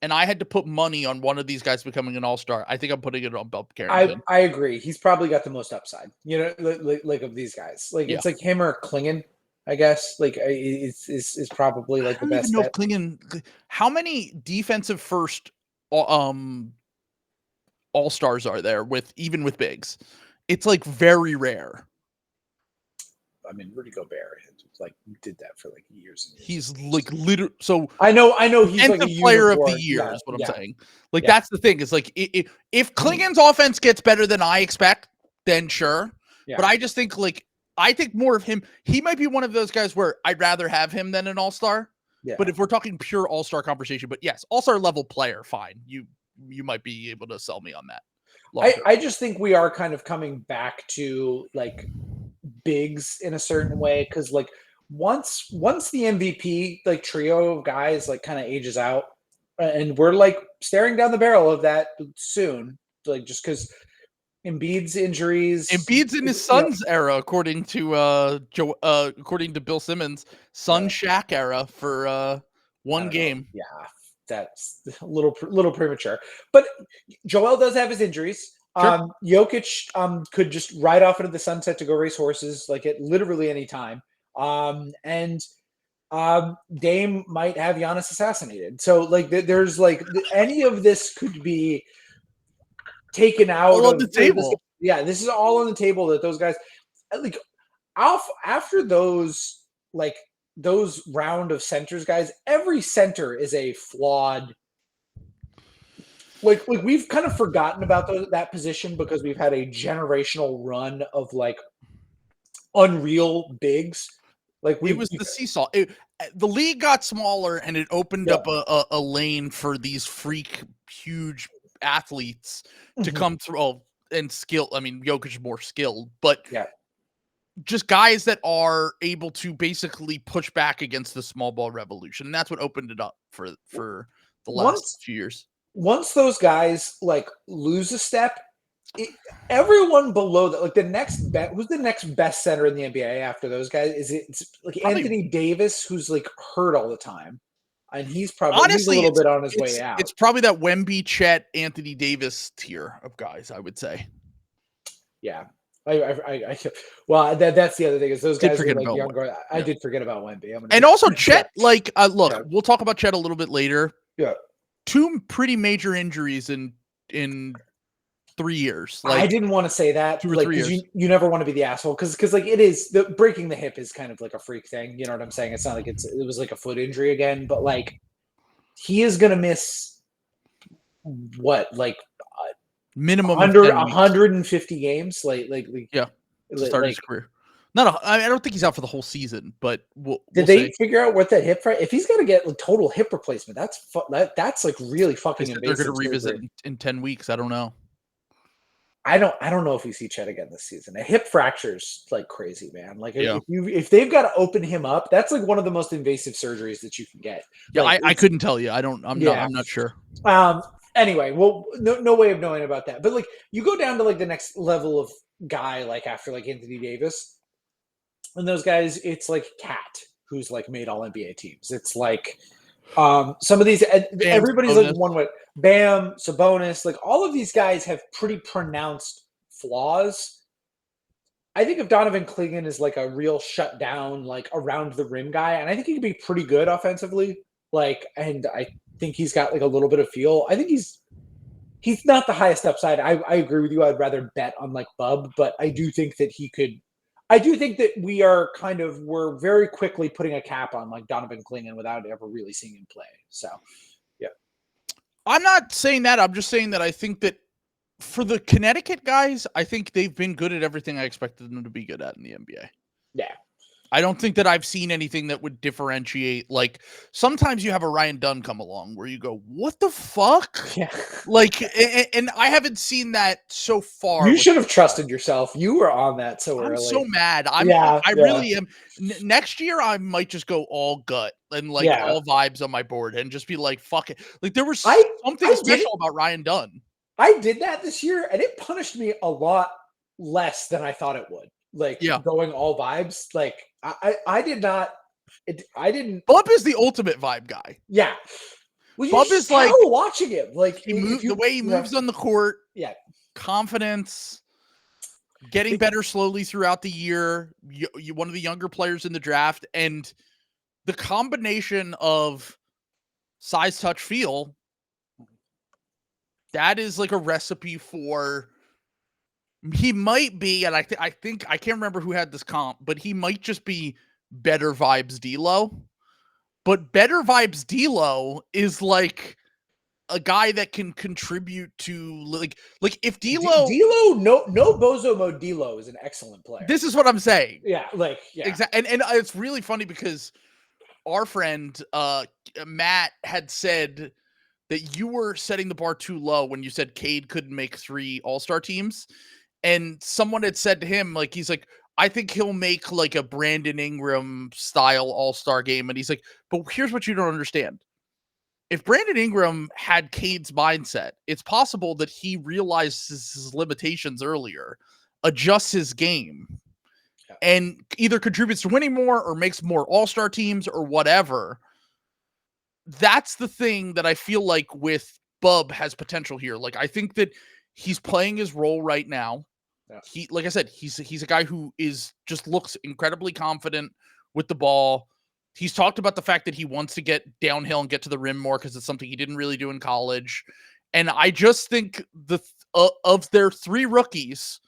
and I had to put money on one of these guys becoming an all-star, I think I'm putting it on Bub Carrington. I agree. He's probably got the most upside, like of these guys. Like it's like him or Klingon, I guess. Like it's probably like the best. I don't even know Klingon. How many defensive first all-stars are there even with bigs? It's like very rare. I mean, Rudy Gobert did that for like years and years. He's like literally. So I know he's like a player of the year is what I'm saying. Like that's the thing. Is like if Klingon's offense gets better than I expect, then sure. Yeah. But I just think I think more of him. He might be one of those guys where I'd rather have him than an all-star. Yeah. But if we're talking pure all-star conversation, but yes, all-star level player, fine. You might be able to sell me on that. I just think we are kind of coming back to like bigs in a certain way because like once the MVP like trio of guys like kind of ages out, and we're like staring down the barrel of that soon, like just because Embiid's injuries, Embiid's in his son's era, according to Bill Simmons, son Shaq era for one game. Yeah, that's a little premature, but Joel does have his injuries. Sure. Jokic could just ride off into the sunset to go race horses like at literally any time. And Dame might have Giannis assassinated. So like there's like any of this could be taken out all on the table. This is all on the table that those guys like after those round of centers guys, every center is a flawed. Like we've kind of forgotten about that position because we've had a generational run of like unreal bigs. Like it was the seesaw. The league got smaller and it opened up a lane for these freak huge athletes to come through and skill. I mean, Jokic is more skilled, but just guys that are able to basically push back against the small ball revolution. And that's what opened it up for the last few years. Once those guys like lose a step, everyone below that, like who's the next best center in the NBA after those guys? It's like probably Anthony Davis, who's like hurt all the time, and he's probably a little bit on his way out. It's probably that Wemby, Chet, Anthony Davis tier of guys, I would say. Yeah, well, that's the other thing is those guys are like younger. I did forget about Wemby. And also Chet, we'll talk about Chet a little bit later. Yeah. 2 pretty major injuries in 3 years. Like, I didn't want to say that, 2 or like, 3 because years. you never want to be the asshole, because like it is breaking the hip is kind of like a freak thing. You know what I'm saying? It's not like it was like a foot injury again, but like he is gonna miss what, like Minimum 100, of 10 weeks. 150 games, Yeah, to start his career. I don't think he's out for the whole season, but we'll did they see. figure out what that hip? If he's gonna get like total hip replacement, that's like really fucking invasive. They're going to revisit surgery. in 10 weeks. I don't know. I don't know if we see Chet again this season. A hip fracture's like crazy, man. Like Yeah. if they've got to open him up, that's like one of the most invasive surgeries that you can get. Yeah, like, I couldn't tell you. I'm not sure. Anyway, well, no way of knowing about that. But like you go down to like the next level of guy, like after like Anthony Davis, and those guys, it's like Cat, who's like made all NBA teams. It's like some of these, everybody's Sabonis. like one way. Bam, Sabonis, like all of these guys have pretty pronounced flaws. I think if Donovan Clingan is like a real shutdown, like around the rim guy, and I think he can be pretty good offensively. Like, and I think he's got like a little bit of feel. I think he's not the highest upside. I agree with you. I'd rather bet on like Bub, but I do think that he could. I do think that we're very quickly putting a cap on like Donovan Clingan without ever really seeing him play. So, yeah. I'm not saying that. I'm just saying that I think that for the Connecticut guys, I think they've been good at everything I expected them to be good at in the NBA. Yeah. I don't think that I've seen anything that would differentiate. Like, sometimes you have a Ryan Dunn come along where you go, what the fuck? Yeah. Like, and I haven't seen that so far. You should have trusted yourself. You were on that so I'm early. so mad. I really am. Next year, I might just go all gut and like all vibes on my board and just be like, fuck it. Like, there was something special about Ryan Dunn. I did that this year, and it punished me a lot less than I thought it would. Like, going all vibes. Like, I did not. I didn't. Bub is the ultimate vibe guy. Yeah. Well, Bub is like watching him. Like, the way he moves on the court. Yeah. Confidence. Getting better slowly throughout the year. You one of the younger players in the draft, and the combination of size, touch, feel. That is like a recipe for. He might be, and I think I can't remember who had this comp, but he might just be better vibes D'Lo. But better vibes D'Lo is like a guy that can contribute to like if D'Lo no bozo mode D'Lo is an excellent player. This is what I'm saying. Yeah, like exactly. And it's really funny because our friend Matt had said that you were setting the bar too low when you said Cade couldn't make 3 All-Star teams. And someone had said to him, like, he's like, I think he'll make like a Brandon Ingram style All-Star game. And he's like, but here's what you don't understand. If Brandon Ingram had Cade's mindset, it's possible that he realizes his limitations earlier, adjusts his game, and either contributes to winning more or makes more All-Star teams or whatever. That's the thing that I feel like with Bub has potential here. Like, I think that he's playing his role right now. Yeah. He, like I said, he's a guy who just looks incredibly confident with the ball. He's talked about the fact that he wants to get downhill and get to the rim more because it's something he didn't really do in college. And I just think of their 3 rookies,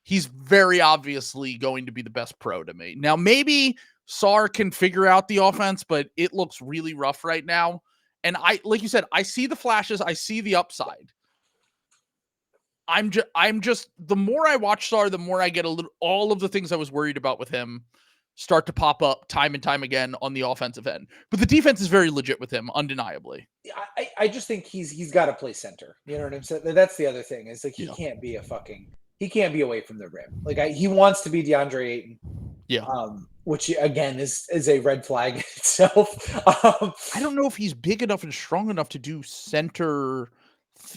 he's very obviously going to be the best pro to me. Now, maybe Sarr can figure out the offense, but it looks really rough right now. And like you said, I see the flashes. I see the upside. I'm just the more I watch Sarr, the more I get all of the things I was worried about with him start to pop up time and time again on the offensive end. But the defense is very legit with him, undeniably. I just think he's got to play center. You know what I'm saying? That's the other thing. Is like he can't be away from the rim. Like he wants to be DeAndre Ayton. Yeah. Which again is a red flag itself. I don't know if he's big enough and strong enough to do center.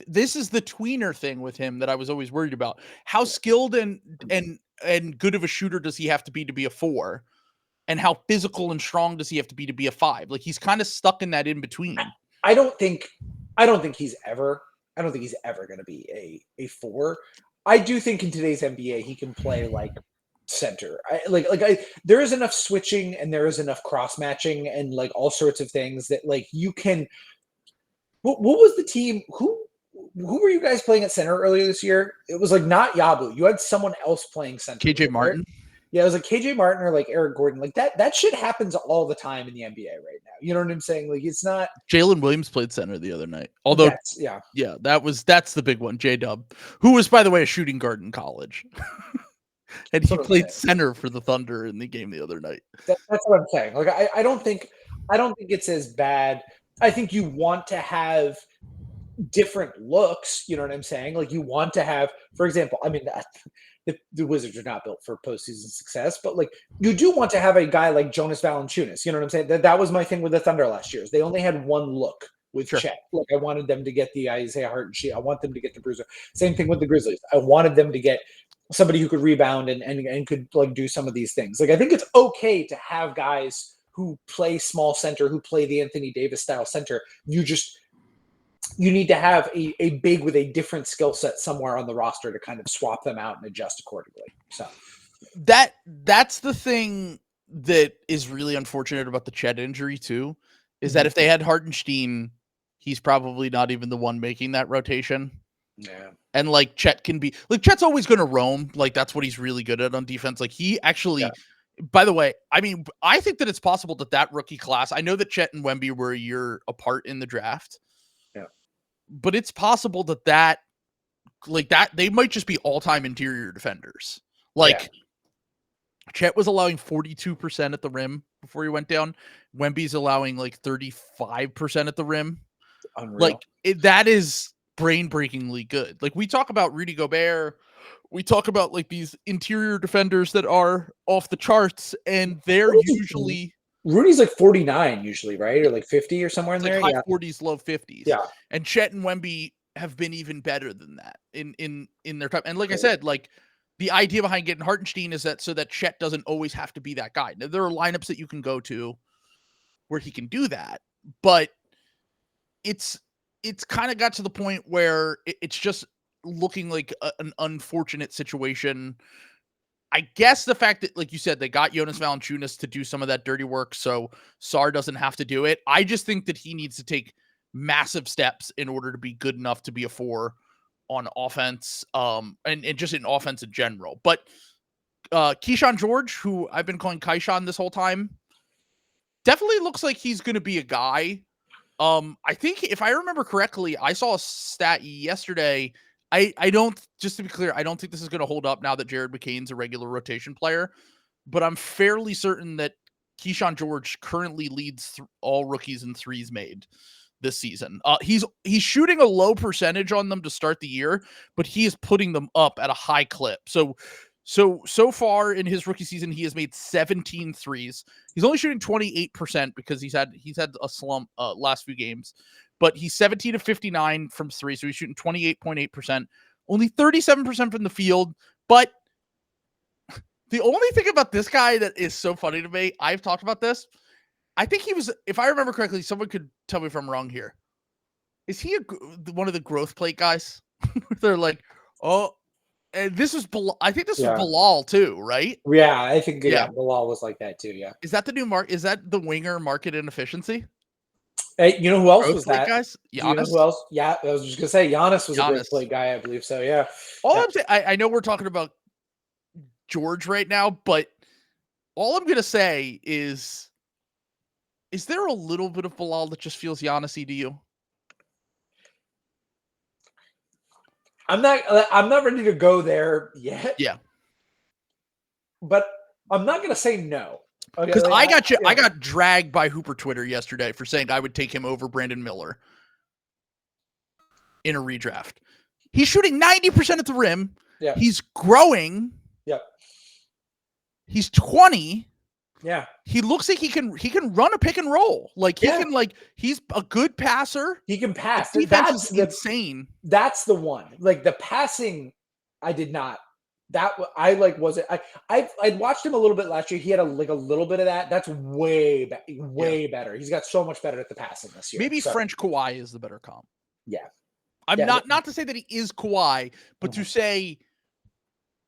This is the tweener thing with him that I was always worried about. How skilled and good of a shooter does he have to be a 4? And how physical and strong does he have to be a 5? Like, he's kind of stuck in that in between. I don't think he's ever going to be a 4. I do think in today's NBA he can play like center. There is enough switching and there is enough cross matching and like all sorts of things that like you can. What was the team? Who were you guys playing at center earlier this year? It was like not Yabu. You had someone else playing center. KJ Martin. Yeah, it was like KJ Martin or like Eric Gordon. Like that shit happens all the time in the NBA right now. You know what I'm saying? Like it's not. Jalen Williams played center the other night. Although, yeah, that's the big one. J-Dub, who was, by the way, a shooting guard in college. And he played center for the Thunder in the game the other night. That's what I'm saying. Like I don't think it's as bad. I think you want to have different looks. You know what I'm saying? Like you want to have, for example, I mean, the Wizards are not built for postseason success, but like you do want to have a guy like Jonas Valanciunas. You know what I'm saying? That was my thing with the Thunder last year. Is they only had one look with Chet. Like I wanted them to get the Isaiah Hartenstein. I want them to get the Bruiser. Same thing with the Grizzlies. I wanted them to get somebody who could rebound and could like do some of these things. Like I think it's okay to have guys who play small center, who play the Anthony Davis style center. You need to have a big with a different skill set somewhere on the roster to kind of swap them out and adjust accordingly. So that's the thing that is really unfortunate about the Chet injury too, is that if they had Hartenstein, he's probably not even the one making that rotation. Yeah. And like Chet can be like Chet's always going to roam. Like that's what he's really good at on defense. Like he actually, by the way, I mean, I think that it's possible that rookie class, I know that Chet and Wemby were a year apart in the draft. Yeah. But it's possible that they might just be all-time interior defenders. Like Chet was allowing 42% at the rim before he went down. Wemby's allowing like 35% at the rim. Unreal. Like that is brain-breakingly good. Like we talk about Rudy Gobert, we talk about like these interior defenders that are off the charts, and they're usually Rudy's like 49 usually, right? Or like 50 or somewhere in there. High 40s, low 50s. Yeah. And Chet and Wemby have been even better than that in their time. And like I said, like the idea behind getting Hartenstein is that so that Chet doesn't always have to be that guy. Now, there are lineups that you can go to where he can do that, but it's kind of got to the point where it's just looking like an unfortunate situation. I guess the fact that, like you said, they got Jonas Valanciunas to do some of that dirty work, so Sarr doesn't have to do it. I just think that he needs to take massive steps in order to be good enough to be a 4 on offense, and just in offense in general. But Kesan George, who I've been calling Kaishan this whole time, definitely looks like he's going to be a guy. I think if I remember correctly, I saw a stat yesterday. I don't, just to be clear, I don't think this is going to hold up now that Jared McCain's a regular rotation player, but I'm fairly certain that Kesan George currently leads all rookies in threes made this season. He's shooting a low percentage on them to start the year, but he is putting them up at a high clip. So far in his rookie season, he has made 17 threes. He's only shooting 28% because he's had a slump last few games, but he's 17 to 59 from three. So he's shooting 28.8%, only 37% from the field. But the only thing about this guy that is so funny to me, I've talked about this. I think he was, if I remember correctly, someone could tell me if I'm wrong here. Is he one of the growth plate guys? They're like, oh, and this was, I think this was Bilal too, right? Yeah, I think Bilal was like that too. Yeah. Is that the new mark? Is that the winger market inefficiency? Hey, you know who else growth was that? Guys? You know who else? Yeah, I was just gonna say Giannis was a growth plate guy, I believe so. Yeah. I'm saying, I know we're talking about George right now, but all I'm gonna say is there a little bit of Bilal that just feels Giannis-y to you? I'm not ready to go there yet. Yeah. But I'm not going to say no. Because I got dragged by Hooper Twitter yesterday for saying I would take him over Brandon Miller in a redraft. He's shooting 90% at the rim. Yeah. He's growing. Yeah. He's 20. Yeah. He looks like he can run a pick and roll. Like he can, like, he's a good passer. He can pass. That's insane. That's the one. Like the passing, I did not. That I like wasn't. I'd watched him a little bit last year. He had a little bit of that. That's way better. He's got so much better at the passing this year. Maybe French Kawhi is the better comp. Yeah. I'm not to say that he is Kawhi, but to say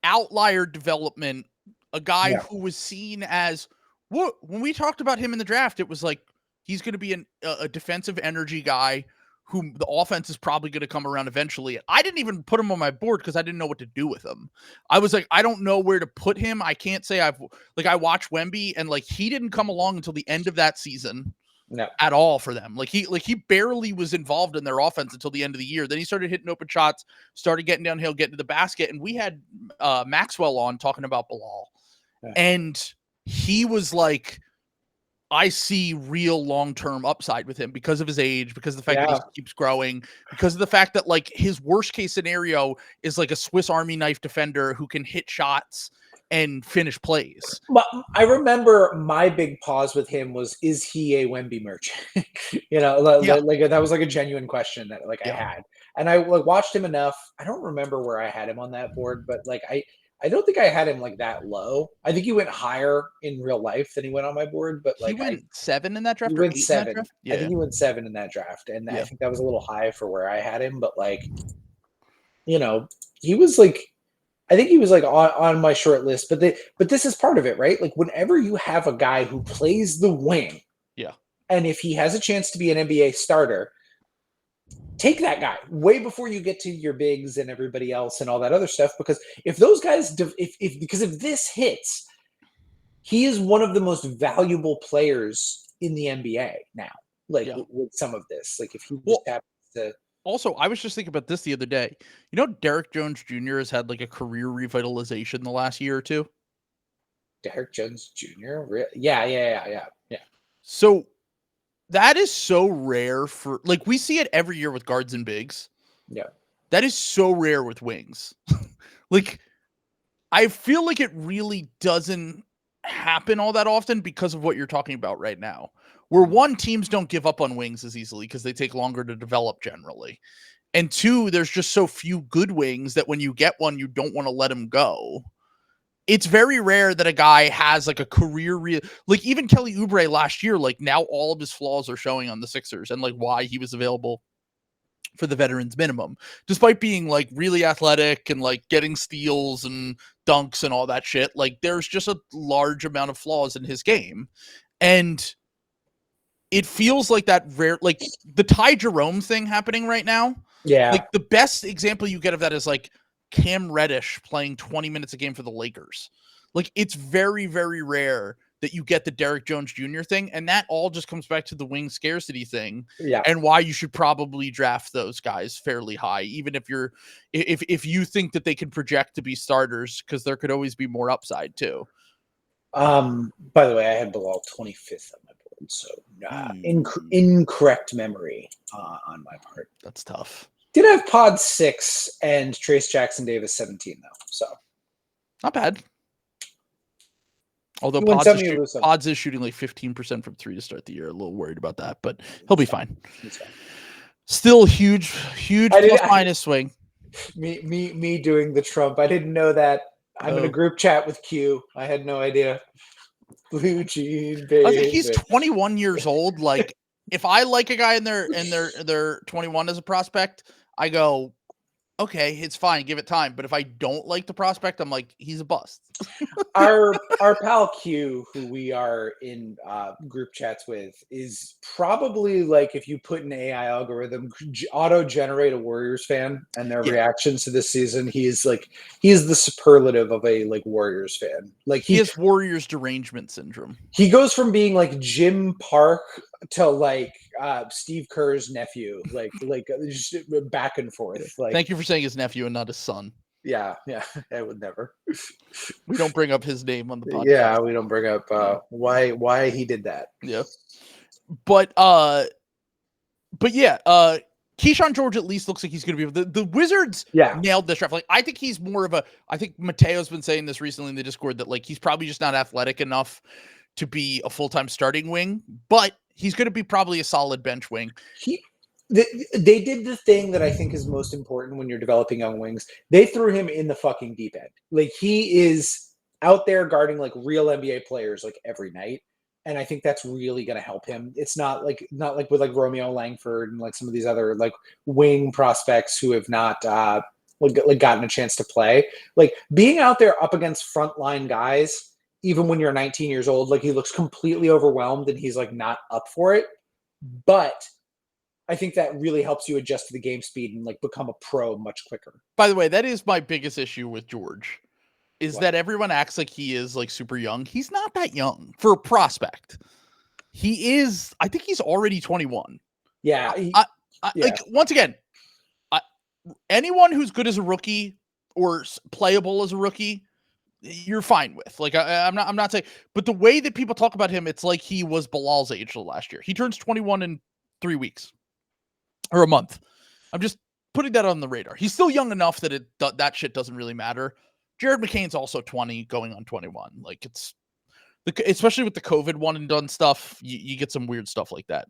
outlier development, a guy who was seen as when we talked about him in the draft, it was like he's going to be a defensive energy guy who the offense is probably going to come around eventually. I didn't even put him on my board because I didn't know what to do with him. I was like, I don't know where to put him. I can't say I watched Wemby, and like he didn't come along until the end of that season. No. At all for them. He barely was involved in their offense until the end of the year. Then he started hitting open shots, started getting downhill, getting to the basket. And we had Maxwell on talking about Bilal. Yeah. And he was like, I see real long-term upside with him because of his age, because of the fact that he keeps growing, because of the fact that like his worst case scenario is like a Swiss Army knife defender who can hit shots and finish plays. But I remember my big pause with him was, is he a Wemby merchant? Like that was like a genuine question that like I had. And I like watched him enough. I don't remember where I had him on that board, but like I don't think I had him like that low. I think he went higher in real life than he went on my board, but like he went 7 in that draft. He went 7. Yeah. I think he went 7 in that draft, and I think that was a little high for where I had him. But like, he was like, I think he was like on my short list. But this is part of it, right? Like whenever you have a guy who plays the wing, and if he has a chance to be an NBA starter, take that guy way before you get to your bigs and everybody else and all that other stuff. Because if those guys, if this hits, he is one of the most valuable players in the NBA now. Like with some of this, like if he just happens to. Also, I was just thinking about this the other day. Derrick Jones Jr. has had like a career revitalization the last year or two. Derrick Jones Jr. Yeah. So. That is so rare for like we see it every year with guards and bigs. Yeah. That is so rare with wings. Like I feel like it really doesn't happen all that often because of what you're talking about right now. Where one, teams don't give up on wings as easily because they take longer to develop generally. And two, there's just so few good wings that when you get one, you don't want to let him go. It's very rare that a guy has like a career like even Kelly Oubre last year, like now all of his flaws are showing on the Sixers and like why he was available for the veterans minimum, despite being like really athletic and like getting steals and dunks and all that shit. Like there's just a large amount of flaws in his game. And it feels like that rare, like the Ty Jerome thing happening right now. Yeah. Like the best example you get of that is like Cam Reddish playing 20 minutes a game for the Lakers. Like it's very, very rare that you get the Derrick Jones Jr. thing. And that all just comes back to the wing scarcity thing and why you should probably draft those guys fairly high, even if if you think that they can project to be starters, because there could always be more upside too. By the way, I had Bilal 25th on my board. So incorrect memory on my part. That's tough. Did have Pod 6 and Trace Jackson Davis 17 though, so not bad. Although Pods is shooting like 15% from 3 to start the year. A little worried about that, but he'll be fine. Still huge plus minus swing. Me doing the Trump. I didn't know that. I'm in a group chat with Q. I had no idea. Blue Jean baby. I think he's 21 years old. Like if I like a guy and they're 21 as a prospect, I go, okay, it's fine, give it time. But if I don't like the prospect, I'm like, he's a bust. our pal Q, who we are in group chats with, is probably like if you put an AI algorithm auto-generate a Warriors fan and their reactions to this season, he is the superlative of a like Warriors fan. Like he has Warriors derangement syndrome. He goes from being like Jim Park to like Steve Kerr's nephew, like just back and forth. Like, thank you for saying his nephew and not his son. Yeah, I would never. We don't bring up his name on the podcast. Yeah, we don't bring up why he did that. Yeah, but yeah, Kesan George at least looks like he's going to be the Wizards. Nailed this draft. Like I think he's more of a. I think Mateo's been saying this recently in the Discord that like he's probably just not athletic enough to be a full-time starting wing, but he's going to be probably a solid bench wing. They did the thing that I think is most important when you're developing young wings. They threw him in the fucking deep end. Like he is out there guarding like real NBA players like every night. And I think that's really going to help him. It's not like with like Romeo Langford and like some of these other like wing prospects who have not gotten a chance to play. Like being out there up against frontline guys, even when you're 19 years old, like he looks completely overwhelmed and he's like not up for it. But I think that really helps you adjust to the game speed and like become a pro much quicker. By the way, that is my biggest issue with George, is that everyone acts like he is like super young. He's not that young for a prospect. He is, I think he's already 21. Yeah. Like, once again, anyone who's good as a rookie or playable as a rookie, you're fine with. Like, I'm not saying, but the way that people talk about him, it's like he was Bilal's age last year. He turns 21 in 3 weeks or a month. I'm just putting that on the radar. He's still young enough that that shit doesn't really matter. Jared McCain's also 20 going on 21. Like, it's especially with the COVID one and done stuff, you get some weird stuff like that.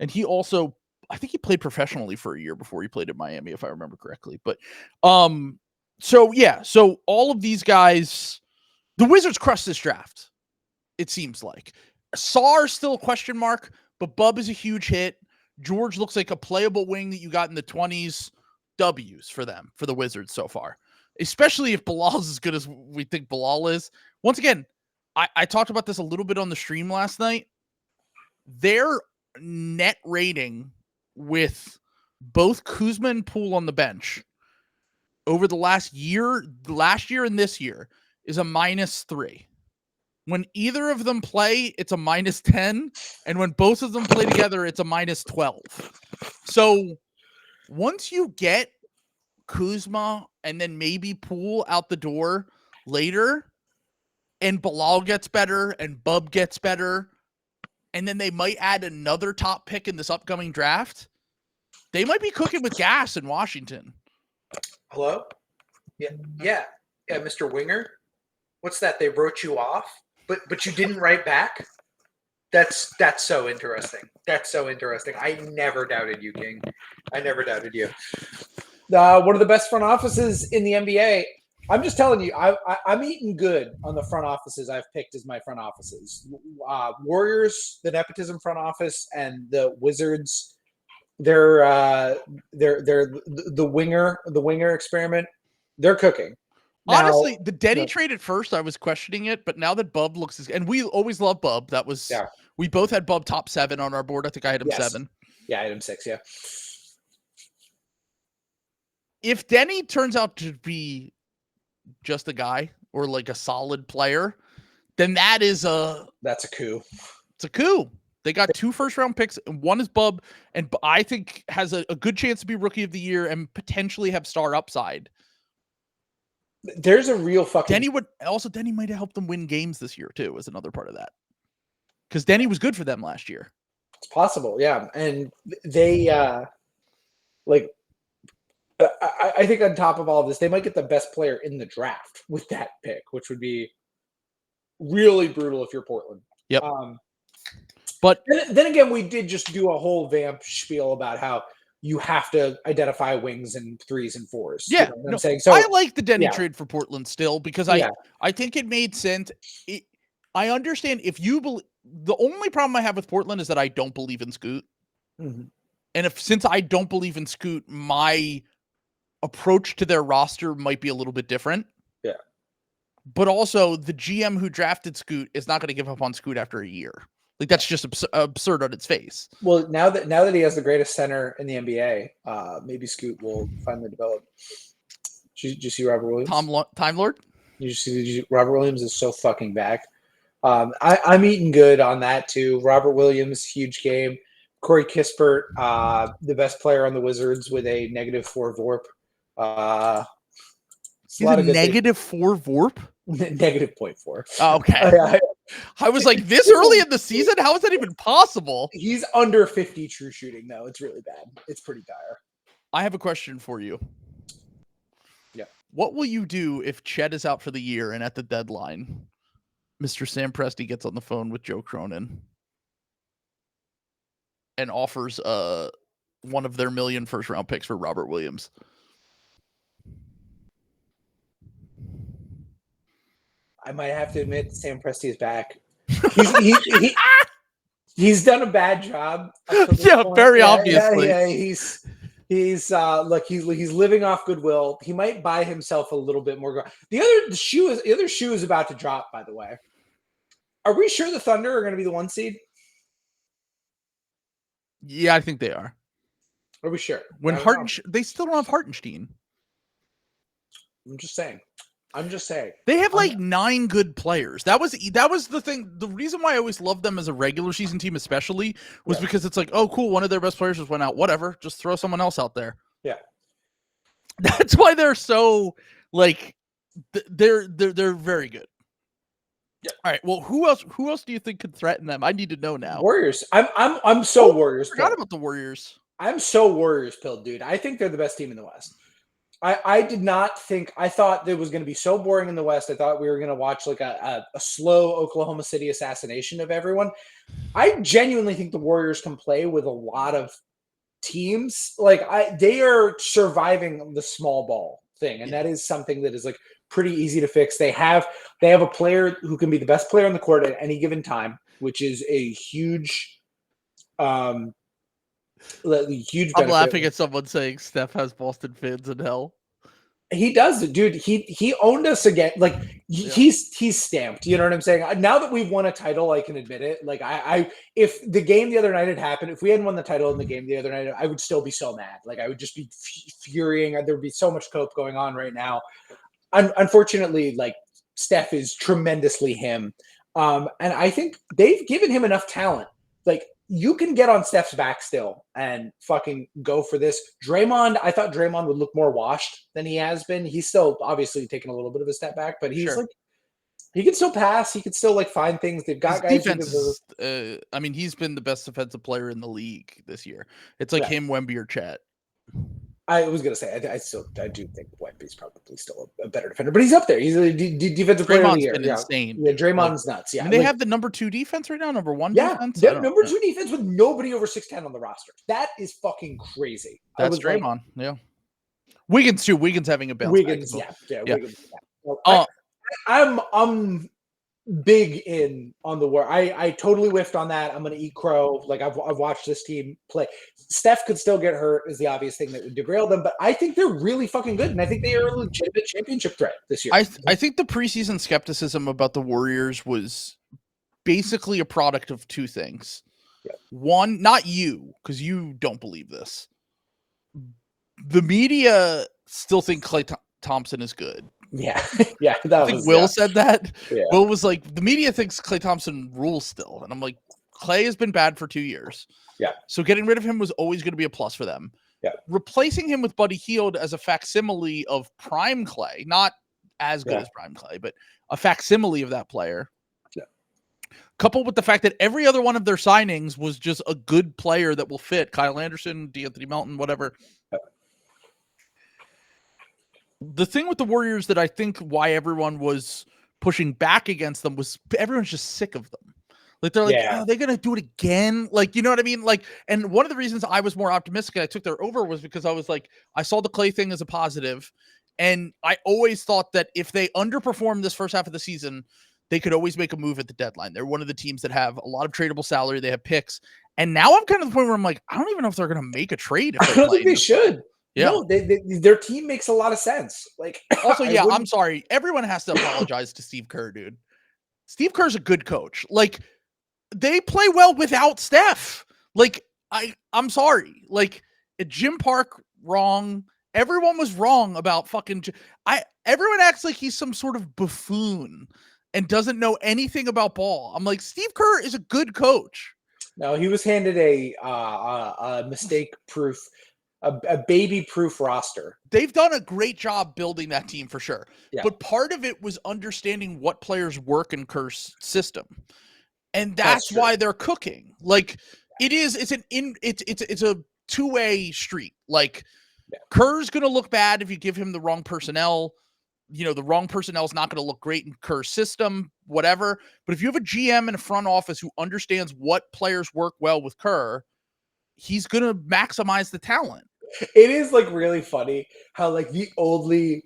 And he also, I think he played professionally for a year before he played at Miami, if I remember correctly. But so all of these guys, the Wizards crushed this draft, it seems like. Sarr's still a question mark, but Bub is a huge hit. George looks like a playable wing that you got in the 20s. W's for them, for the Wizards so far, especially if Bilal's as good as we think Bilal is. Once again, I talked about this a little bit on the stream last night. Their net rating with both Kuzma and Poole on the bench over the last year and this year is a -3. When either of them play, it's a -10. And when both of them play together, it's a -12. So once you get Kuzma and then maybe Poole out the door later, and Bilal gets better and Bub gets better, and then they might add another top pick in this upcoming draft, they might be cooking with gas in Washington. Hello? Yeah, Mr. Winger. What's that? They wrote you off, but you didn't write back? That's so interesting. That's so interesting. I never doubted you, King. I never doubted you. One of the best front offices in the NBA. I'm just telling you, I'm eating good on the front offices I've picked as my front offices. Warriors, the nepotism front office, and the Wizards, they're the winger experiment. They're cooking. Now, honestly, the Edey trade at first, I was questioning it, but now that Bub looks and we always love Bub. That was we both had Bub top 7 on our board. I think I had him 7. Yeah, I had him 6. Yeah. If Denny turns out to be just a guy or like a solid player, then that's a coup. It's a coup. They got 2 first-round picks, and one is Bub, and I think has a good chance to be Rookie of the Year and potentially have star upside. There's a real fucking Denny might have helped them win games this year too, is another part of that. Because Denny was good for them last year. It's possible, yeah. And they I think on top of all of this, they might get the best player in the draft with that pick, which would be really brutal if you're Portland. Yep. But then again, we did just do a whole vamp spiel about how you have to identify wings and 3s and 4s. Yeah, you know what I'm saying? So I like the Denny trade for Portland still because I think it made sense. I understand if you believe. The only problem I have with Portland is that I don't believe in Scoot. Mm-hmm. And since I don't believe in Scoot, my approach to their roster might be a little bit different. Yeah. But also, the GM who drafted Scoot is not going to give up on Scoot after a year. Like, that's just absurd on its face. Well, now that he has the greatest center in the NBA, maybe Scoot will finally develop. Did you see Robert Williams? Time Lord? Did you see Robert Williams is so fucking back. I'm eating good on that too. Robert Williams, huge game. Corey Kispert, the best player on the Wizards with a -4 VORP. He's a -4 VORP? -0.4. Oh, okay. I was like, this early in the season? How is that even possible? He's under 50 true shooting, though. It's really bad. It's pretty dire. I have a question for you. Yeah. What will you do if Chet is out for the year and at the deadline, Mr. Sam Presti gets on the phone with Joe Cronin and offers one of their $1 million first-round picks for Robert Williams? I might have to admit, Sam Presti is back. He's done a bad job. Yeah, very obviously. Yeah, he's living off goodwill. He might buy himself a little bit more. The other shoe is about to drop. By the way, are we sure the Thunder are going to be the 1 seed? Yeah, I think they are. Are we sure? When they still don't have Hartenstein. I'm just saying. They have like 9 good players. That was the thing. The reason why I always loved them as a regular season team, especially, was because it's like, oh, cool, one of their best players just went out. Whatever, just throw someone else out there. Yeah, that's why they're so like they're very good. Yeah. All right. Well, who else do you think could threaten them? I need to know now. Warriors. I'm so Warriors. I forgot about the Warriors. I'm so Warriors pilled, dude. I think they're the best team in the West. I did not think. I thought it was going to be so boring in the West. I thought we were going to watch like a slow Oklahoma City assassination of everyone. I genuinely think the Warriors can play with a lot of teams. Like they are surviving the small ball thing, and that is something that is like pretty easy to fix. They have a player who can be the best player on the court at any given time, which is a huge benefit. I'm laughing at someone saying Steph has Boston fans in hell. He does, dude. He owned us again. Like he's stamped. You know what I'm saying? Now that we've won a title, I can admit it. Like if the game the other night had happened, if we hadn't won the title in the game the other night, I would still be so mad. Like I would just be furying. There would be so much cope going on right now. Unfortunately, like Steph is tremendously him, and I think they've given him enough talent. Like you can get on Steph's back still and fucking go for this. Draymond, I thought Draymond would look more washed than he has been. He's still obviously taking a little bit of a step back, but he's like, he can still pass. He can still like find things. They've got his guys. Defense I mean, he's been the best defensive player in the league this year. It's like him, Wemby, or Chet. I was gonna say I do think Wemby's probably still a better defender, but he's up there. He's a defensive player of the year. Insane. Yeah, Draymond's nuts. Yeah, and they have the number 2 defense right now, number 1 defense. Yeah, number 2 defense with nobody over 6'10" on the roster. That is fucking crazy. That's Draymond. Yeah, Wiggins too. Wiggins having a bounce. Wiggins, yeah. Wiggins, yeah. Well, I'm big in on the war. I totally whiffed on that. I'm gonna eat crow. Like I've watched this team play. Steph could still get hurt is the obvious thing that would derail them, but I think they're really fucking good, and I think they are a legitimate championship threat this year. I think the preseason skepticism about the Warriors was basically a product of 2 things. Yeah. One, not you, because you don't believe this. The media still think Klay Thompson is good. Yeah. I think Will said that. Yeah. Will was like, the media thinks Klay Thompson rules still. And I'm like, Klay has been bad for 2 years. Yeah. So getting rid of him was always going to be a plus for them. Yeah. Replacing him with Buddy Hield as a facsimile of prime Klay, not as good as prime Klay, but a facsimile of that player. Yeah. Coupled with the fact that every other one of their signings was just a good player that will fit. Kyle Anderson, DeAnthony Melton, whatever. Yeah. The thing with the Warriors that I think why everyone was pushing back against them was everyone's just sick of them. Like they're like, oh, they're gonna do it again. Like, you know what I mean? Like, and one of the reasons I was more optimistic and I took their over was because I was like, I saw the Klay thing as a positive, and I always thought that if they underperformed this first half of the season, they could always make a move at the deadline. They're one of the teams that have a lot of tradable salary. They have picks, and now I'm kind of the point where I'm like, I don't even know if they're gonna make a trade. I don't think they should. Yeah. No, their team makes a lot of sense. Like, also, I'm sorry. Everyone has to apologize to Steve Kerr, dude. Steve Kerr's a good coach. Like, they play well without Steph. Like, I'm sorry. Like, at Jim Park, wrong. Everyone was wrong about fucking. Everyone acts like he's some sort of buffoon and doesn't know anything about ball. I'm like, Steve Kerr is a good coach. No, he was handed a mistake-proof. A baby-proof roster. They've done a great job building that team for sure. Yeah. But part of it was understanding what players work in Kerr's system. And that's why they're cooking. Like it's a two-way street. Like Kerr's going to look bad if you give him the wrong personnel. You know, the wrong personnel is not going to look great in Kerr's system, whatever. But if you have a GM and a front office who understands what players work well with Kerr, he's going to maximize the talent. It is like really funny how like the only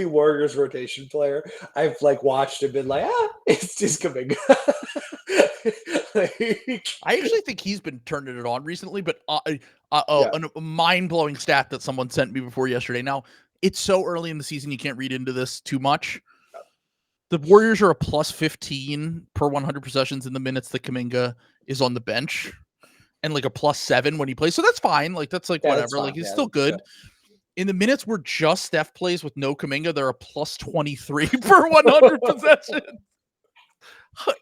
Warriors rotation player I've like watched and been like, it's just coming. I actually think he's been turning it on recently, but a mind-blowing stat that someone sent me before yesterday. Now, it's so early in the season, you can't read into this too much. The Warriors are a plus 15 per 100 possessions in the minutes that Kuminga is on the bench. and like a +7 when he plays. So that's fine. Like that's like whatever. Like he's still good. In the minutes where just Steph plays with no Kuminga, they're a +23 per 100 possessions.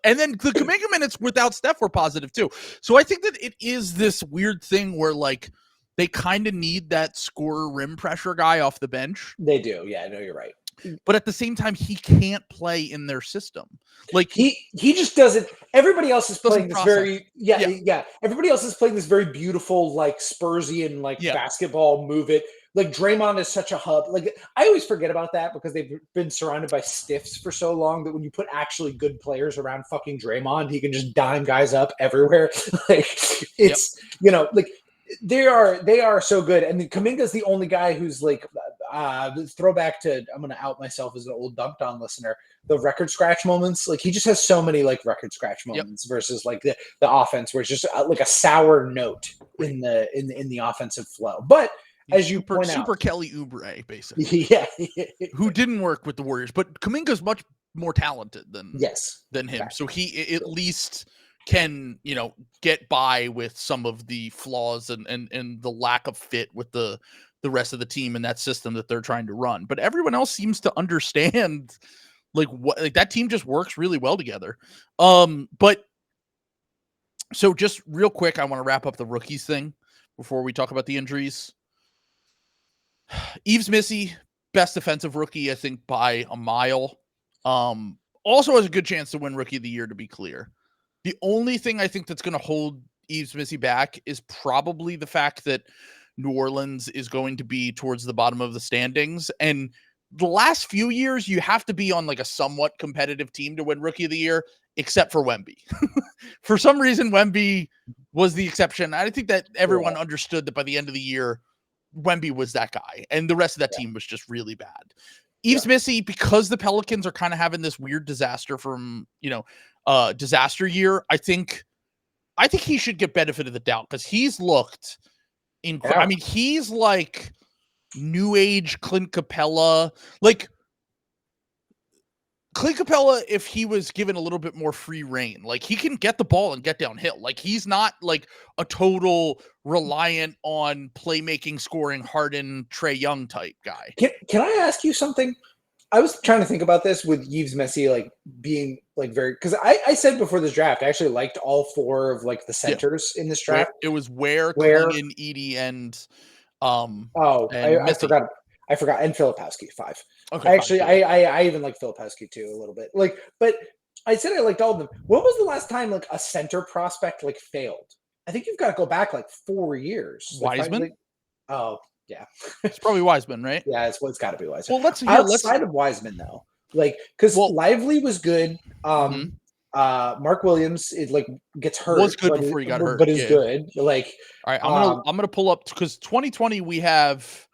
And then the Kuminga minutes without Steph were positive too. So I think that it is this weird thing where like they kind of need that scorer rim pressure guy off the bench. They do. Yeah, I know you're right. But at the same time, he can't play in their system. Like he just doesn't. Everybody else is playing this process. very yeah. Everybody else is playing this very beautiful like Spursian like basketball move it. Like Draymond is such a hub. Like I always forget about that because they've been surrounded by stiffs for so long that when you put actually good players around fucking Draymond, he can just dime guys up everywhere. Like it's like they are so good. And Kuminga's the only guy who's like throwback to, I'm gonna out myself as an old Dunked On listener, the record scratch moments. Like he just has so many like record scratch moments versus like the offense where it's just like a sour note in the offensive flow. But as you point out, super Kelly Oubre, basically. Yeah. Who didn't work with the Warriors, but Kuminga's much more talented than him. Exactly. So he at least can, get by with some of the flaws and the lack of fit with the rest of the team in that system that they're trying to run. But everyone else seems to understand like that team just works really well together. But so just real quick, I want to wrap up the rookies thing before we talk about the injuries. Yves Missi, best defensive rookie, I think, by a mile. Also has a good chance to win Rookie of the Year, to be clear. The only thing I think that's going to hold Yves Missi back is probably the fact that New Orleans is going to be towards the bottom of the standings. And the last few years, you have to be on like a somewhat competitive team to win Rookie of the Year, except for Wemby. For some reason, Wemby was the exception. I think that everyone understood that by the end of the year, Wemby was that guy, and the rest of that team was just really bad. Yves Missi, because the Pelicans are kind of having this weird disaster from, disaster year, I think he should get benefit of the doubt because he's looked incredible. I mean, he's like new age Clint Capella. Like Clint Capella, if he was given a little bit more free reign, like he can get the ball and get downhill. Like he's not like a total reliant on playmaking, scoring, Harden, Trae Young type guy. Can I ask you something? I was trying to think about this with Yves Missi, like being like very, because I said before this draft, I actually liked all four of like the centers in this draft. It was Ware, Clingan, Edey, and I forgot, and Filipowski 5. Okay, I even like Filipowski too a little bit. Like, but I said I liked all of them. When was the last time like a center prospect like failed? I think you've got to go back like 4 years. Wiseman? Yeah. It's probably Wiseman, right? Yeah, it's got to be Wiseman. Well, outside of Wiseman though, like because Lively was good. Mark Williams gets hurt. Was good before he got hurt, but is good. Like, all right, I'm gonna pull up because 2020 we have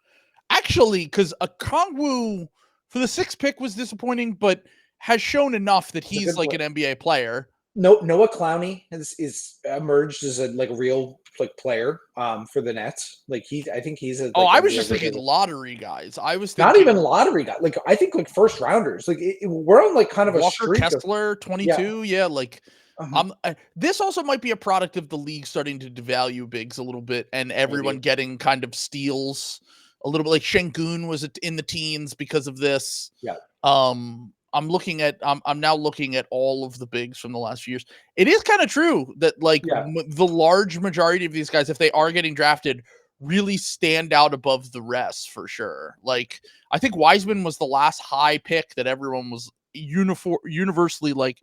actually because Okongwu for the 6th pick was disappointing, but has shown enough that he's like an NBA player. Noah Clowney is emerged as a real player for the Nets. Like I think he's a. I was just thinking lottery guys. I was thinking, not even lottery guys. Like I think first rounders. Like we're on kind of a streak. Kessler 22. Yeah, this also might be a product of the league starting to devalue bigs a little bit, and everyone getting kind of steals a little bit. Like Şengün was in the teens because of this. Yeah. I'm now looking at all of the bigs from the last few years. It is kind of true that the large majority of these guys, if they are getting drafted, really stand out above the rest for sure. Like I think Wiseman was the last high pick that everyone was universally like,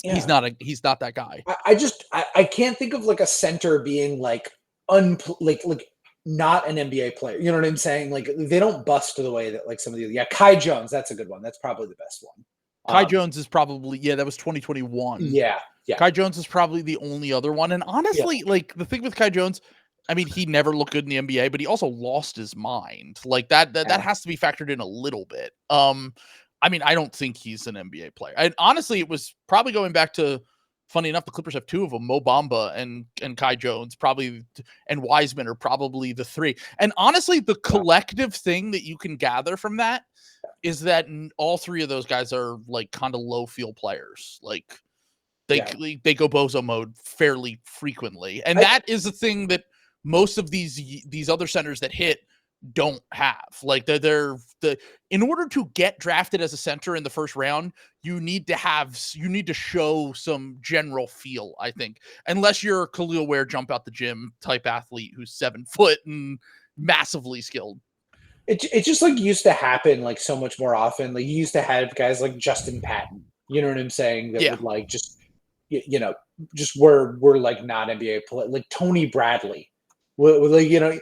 he's not that guy. I can't think of a center being not an NBA player. You know what I'm saying? Like they don't bust the way that some of the Kai Jones, that's a good one. That's probably the best one. Kai Jones is probably that was 2021. Yeah. Kai Jones is probably the only other one. And honestly, the thing with Kai Jones, I mean, he never looked good in the NBA, but he also lost his mind. Like that has to be factored in a little bit. I mean, I don't think he's an NBA player. And honestly, it was probably going back to, funny enough, the Clippers have 2 of them, Mo Bamba and Kai Jones, and Wiseman are probably the 3. And honestly, the collective thing that you can gather from that is that all 3 of those guys are kind of low field players. Like They go bozo mode fairly frequently, and that is the thing that most of these other centers that hit don't have. Like in order to get drafted as a center in the first round, you need to show some general feel, I think, unless you're Khalil Ware jump out the gym type athlete who's 7 foot and massively skilled. It just like used to happen like so much more often. Like you used to have guys like Justin Patton, you know what I'm saying, that would like just just were like not NBA play, like Tony Bradley, like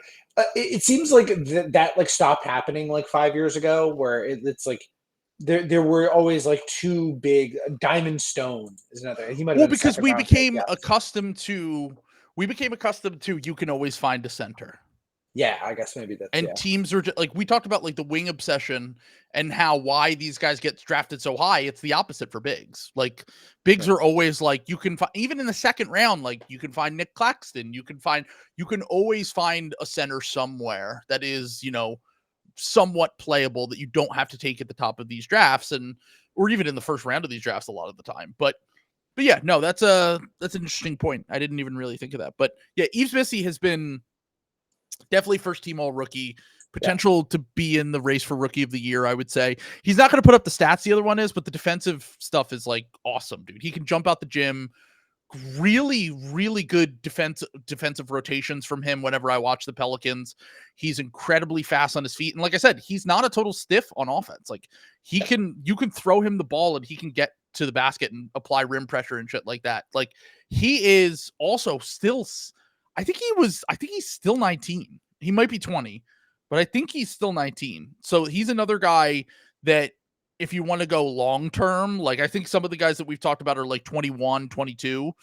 it seems like that like stopped happening like 5 years ago, where it's like there were always like two big. Diamond Stone is another. He might have because we became accustomed to you can always find a center. Yeah, I guess maybe that's. And teams are just, like we talked about, like the wing obsession and why these guys get drafted so high. It's the opposite for bigs. Like bigs are always like, you can find, even in the second round, like you can find Nick Claxton. You can always find a center somewhere that is, somewhat playable that you don't have to take at the top of these drafts, or even in the first round of these drafts a lot of the time. But yeah, no, that's an interesting point. I didn't even really think of that. But yeah, Yves Missi has been definitely first team all rookie, potential to be in the race for rookie of the year. I would say he's not going to put up the stats the other one is, but the defensive stuff is like awesome, dude. He can jump out the gym. Really, really good defensive rotations from him. Whenever I watch the Pelicans, he's incredibly fast on his feet. And like I said, he's not a total stiff on offense. Like you can throw him the ball and he can get to the basket and apply rim pressure and shit like that. Like he is also still, I think he's still 19. He might be 20, but I think he's still 19. So he's another guy that if you want to go long-term, like I think some of the guys that we've talked about are like 21, 22.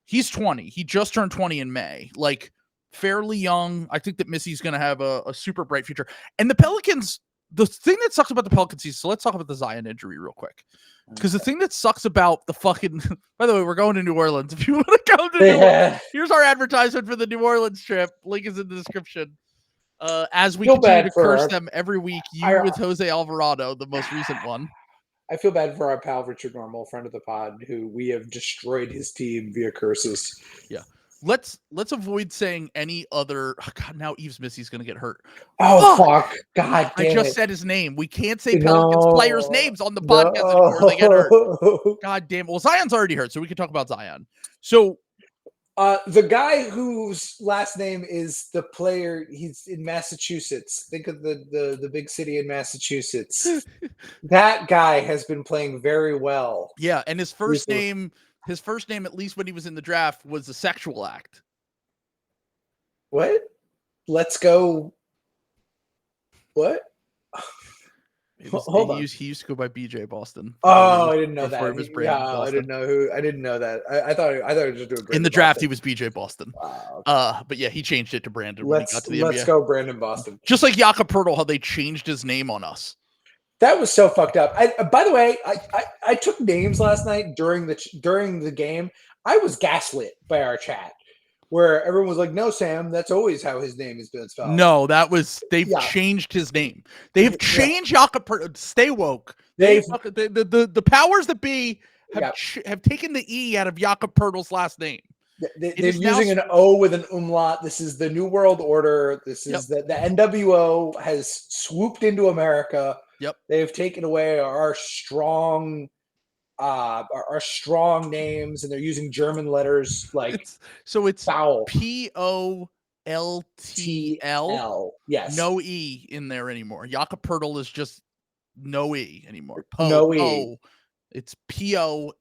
He's 20. He just turned 20 in May. Like fairly young. I think that Missi's going to have a super bright future. And the Pelicans, the thing that sucks about the Pelicans season, so let's talk about the Zion injury real quick. Because the thing that sucks about the fucking, by the way, we're going to New Orleans. If you want to come to New Orleans, here's our advertisement for the New Orleans trip. Link is in the description. As we continue to curse them every week, with Jose Alvarado, the most recent one. I feel bad for our pal Richard Normal, friend of the pod, who we have destroyed his team via curses. Yeah. Let's avoid saying any other. Oh God, now Yves Missi's going to get hurt. Oh, fuck. God damn I just said his name. We can't say Pelicans players' names on the podcast anymore. They get hurt. God damn. Well, Zion's already hurt, so we can talk about Zion. So the guy whose last name is the player, he's in Massachusetts. Think of the big city in Massachusetts. That guy has been playing very well. Yeah, and his first name, at least when he was in the draft, was a sexual act. What? Let's go. What? He used to go by BJ Boston. Oh, I didn't know that. I didn't know who. I didn't know that. I thought it was just doing. In the draft, he was BJ Boston. Wow. But yeah, he changed it to Brandon when he got to the NBA. Let's go, Brandon Boston. Just like Jakob Poeltl, how they changed his name on us. That was so fucked up. By the way, I took names last night during the game. I was gaslit by our chat, where everyone was like, "No, Sam, that's always how his name has been spelled." No, they've changed his name. They have changed Jakob Poeltl. Stay woke. The powers that be have taken the E out of Jakob Poeltl's last name. They're using an O with an umlaut. This is the New World Order. This is the NWO has swooped into America. Yep. They've taken away our strong names, and they're using German letters like it's foul. POLTL. Yes. No E in there anymore. Jakob Poeltl is just no E anymore. No E. It's POLT.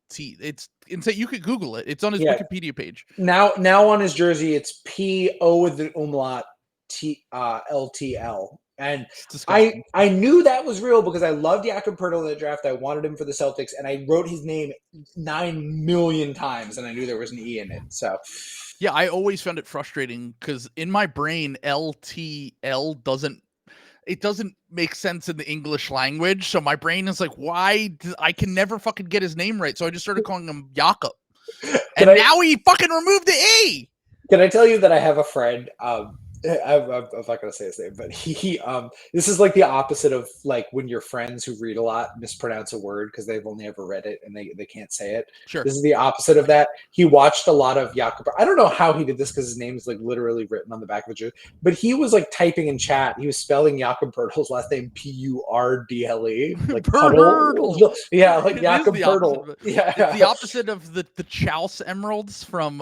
It's insane. You could Google it. It's on his Wikipedia page. Now on his jersey, it's PO with the umlaut LTL. And I knew that was real because I loved Jakob Poeltl in the draft. I wanted him for the Celtics, and I wrote his name 9 million times, and I knew there was an E in it. So, yeah, I always found it frustrating because in my brain, LTL doesn't make sense in the English language. So my brain is like, why? I can never fucking get his name right. So I just started calling him Jakob, and now he fucking removed the E. Can I tell you that I have a friend? I'm not gonna say his name, but he this is like the opposite of like when your friends who read a lot mispronounce a word because they've only ever read it and they can't say it. Sure. This is the opposite of that. He watched a lot of Jakob. I don't know how he did this because his name is like literally written on the back of the jersey, but he was like typing in chat. He was spelling Jakob Pertl's last name Purdle, like puddle. Yeah, like Jakob Pertl. Yeah, it's the opposite of the Chouse Emeralds from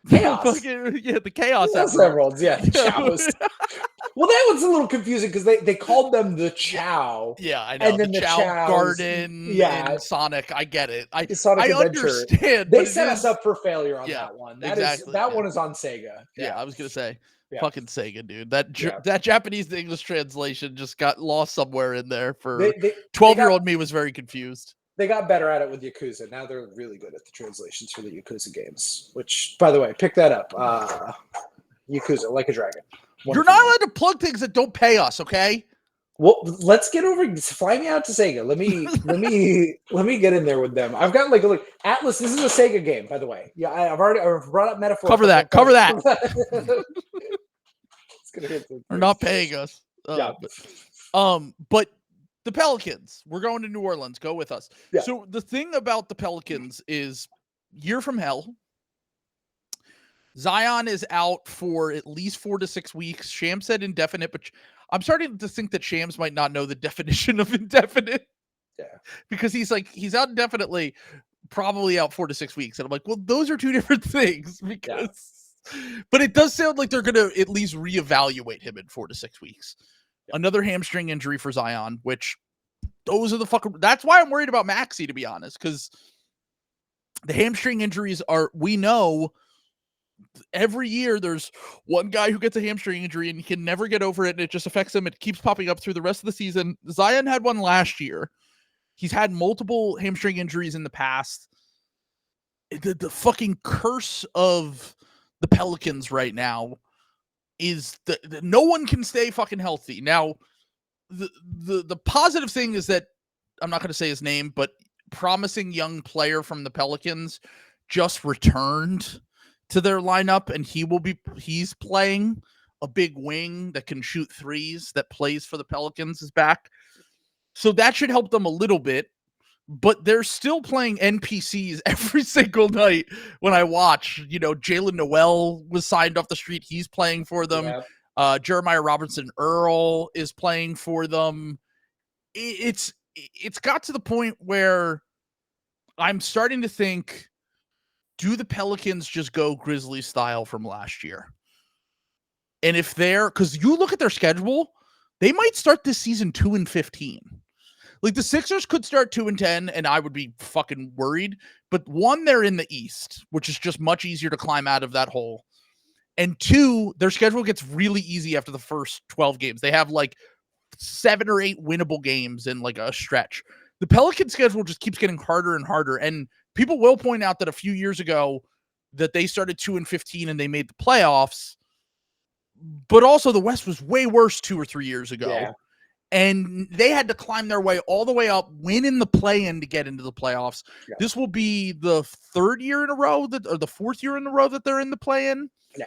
Chaos. the Chaos Emeralds. Yeah, the Chows. Well, that was a little confusing because they called them the Chow. Yeah, I know. And then the Chow Chows, Garden and Sonic. I get it. I understand. They set us up for failure on that one. That one is on Sega. Yeah, I was gonna say. Fucking Sega, dude. That Japanese to English translation just got lost somewhere in there. For 12-year-old me was very confused. They got better at it with Yakuza. Now they're really good at the translations for the Yakuza games. Which, by the way, pick that up. Yakuza, Like a Dragon. You're not allowed to plug things that don't pay us, okay? Well, let's get over. Fly me out to Sega. Let me get in there with them. I've got like Atlas. This is a Sega game, by the way. Yeah, I've brought up metaphor. Cover that. It's gonna hit. They're not paying us. Yeah. But the Pelicans, we're going to New Orleans. Go with us. Yeah. So the thing about the Pelicans is year from hell. Zion is out for at least 4 to 6 weeks. Shams said indefinite, but I'm starting to think that Shams might not know the definition of indefinite. Yeah. Because he's out indefinitely, probably out 4 to 6 weeks. And I'm like, well, those are two different things. But it does sound like they're going to at least reevaluate him in 4 to 6 weeks. Yeah. Another hamstring injury for Zion, which that's why I'm worried about Maxey, to be honest, because the hamstring injuries we know every year there's one guy who gets a hamstring injury and he can never get over it, and it just affects him. It keeps popping up through the rest of the season. Zion had one last year. He's had multiple hamstring injuries in the past. The fucking curse of the Pelicans right now is that no one can stay fucking healthy. Now, the positive thing is that I'm not going to say his name, but promising young player from the Pelicans just returned to their lineup, and he's playing a big wing that can shoot threes, that plays for the Pelicans, is back. So that should help them a little bit, but they're still playing NPCs every single night when I watch. Jalen Noel was signed off the street. He's playing for them. Yeah. Jeremiah Robinson Earl is playing for them. It's got to the point where I'm starting to think, do the Pelicans just go Grizzlies style from last year? And if because you look at their schedule, they might start this season 2-15. Like the Sixers could start 2-10, and I would be fucking worried. But one, they're in the East, which is just much easier to climb out of that hole. And two, their schedule gets really easy after the first 12 games. They have like 7 or 8 winnable games in like a stretch. The Pelican schedule just keeps getting harder and harder. And people will point out that a few years ago that they started 2-15 and they made the playoffs, but also the West was way worse 2 or 3 years ago. Yeah. And they had to climb their way all the way up, win in the play-in to get into the playoffs. Yeah. This will be the 3rd year in a row or the 4th year in a row that they're in the play-in. Yeah.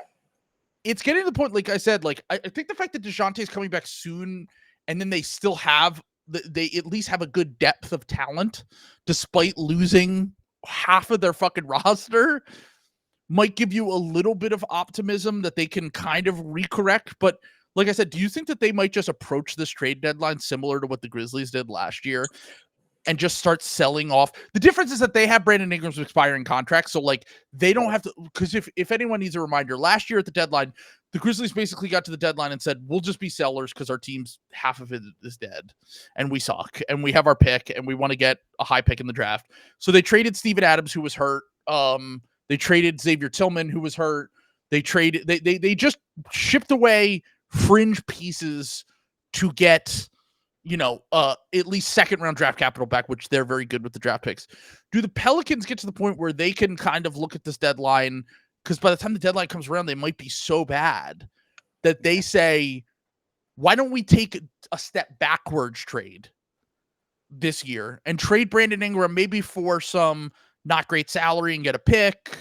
It's getting to the point, like I said, like I think the fact that DeJounte's coming back soon, and then they still have they at least have a good depth of talent despite losing half of their fucking roster, might give you a little bit of optimism that they can kind of recorrect. But like I said, do you think that they might just approach this trade deadline similar to what the Grizzlies did last year and just start selling off? The difference is that they have Brandon Ingram's expiring contract, so like they don't have to, because if anyone needs a reminder, last year at the deadline, the Grizzlies basically got to the deadline and said, we'll just be sellers because our team's half of it is dead and we suck and we have our pick and we want to get a high pick in the draft. So they traded Steven Adams, who was hurt. They traded Xavier Tillman, who was hurt. They just shipped away fringe pieces to get, at least 2nd round draft capital back, which they're very good with the draft picks. Do the Pelicans get to the point where they can kind of look at this deadline? Because by the time the deadline comes around, they might be so bad that they say, why don't we take a step backwards trade this year and trade Brandon Ingram maybe for some not great salary and get a pick,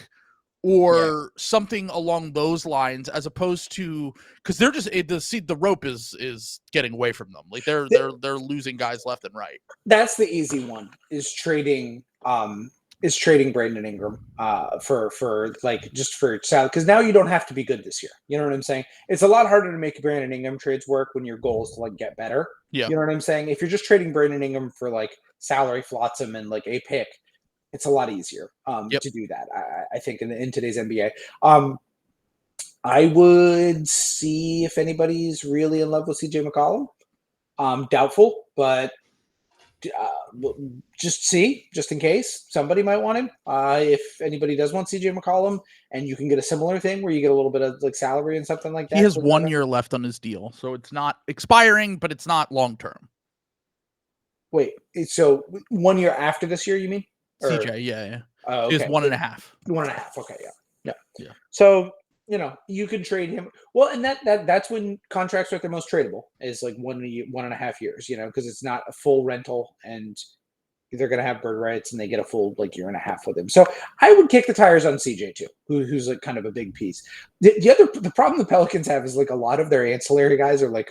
or something along those lines, as opposed to, because they're just the rope is getting away from them. Like they're losing guys left and right. That's the easy one, is trading Brandon Ingram for like just for salary, because now you don't have to be good this year. You know what I'm saying? It's a lot harder to make Brandon Ingram trades work when your goal is to like get better. Yeah. You know what I'm saying? If you're just trading Brandon Ingram for like salary flotsam and like a pick, it's a lot easier to do that. I think in today's NBA. I would see if anybody's really in love with CJ McCollum. Doubtful, but just in case somebody might want him. If anybody does want CJ McCollum, and you can get a similar thing where you get a little bit of like salary and something like that. He has 1 year left on his deal, so it's not expiring, but it's not long term. Wait, so 1 year after this year, you mean? CJ, yeah. Okay. He has 1.5. 1.5. Okay, yeah. Yeah. So you can trade him. Well, and that's when contracts are the most tradable, is like 1.5 years. Because it's not a full rental, and they're going to have bird rights, and they get a full like year and a half with him. So I would kick the tires on CJ too, who's like kind of a big piece. The problem the Pelicans have is like a lot of their ancillary guys are like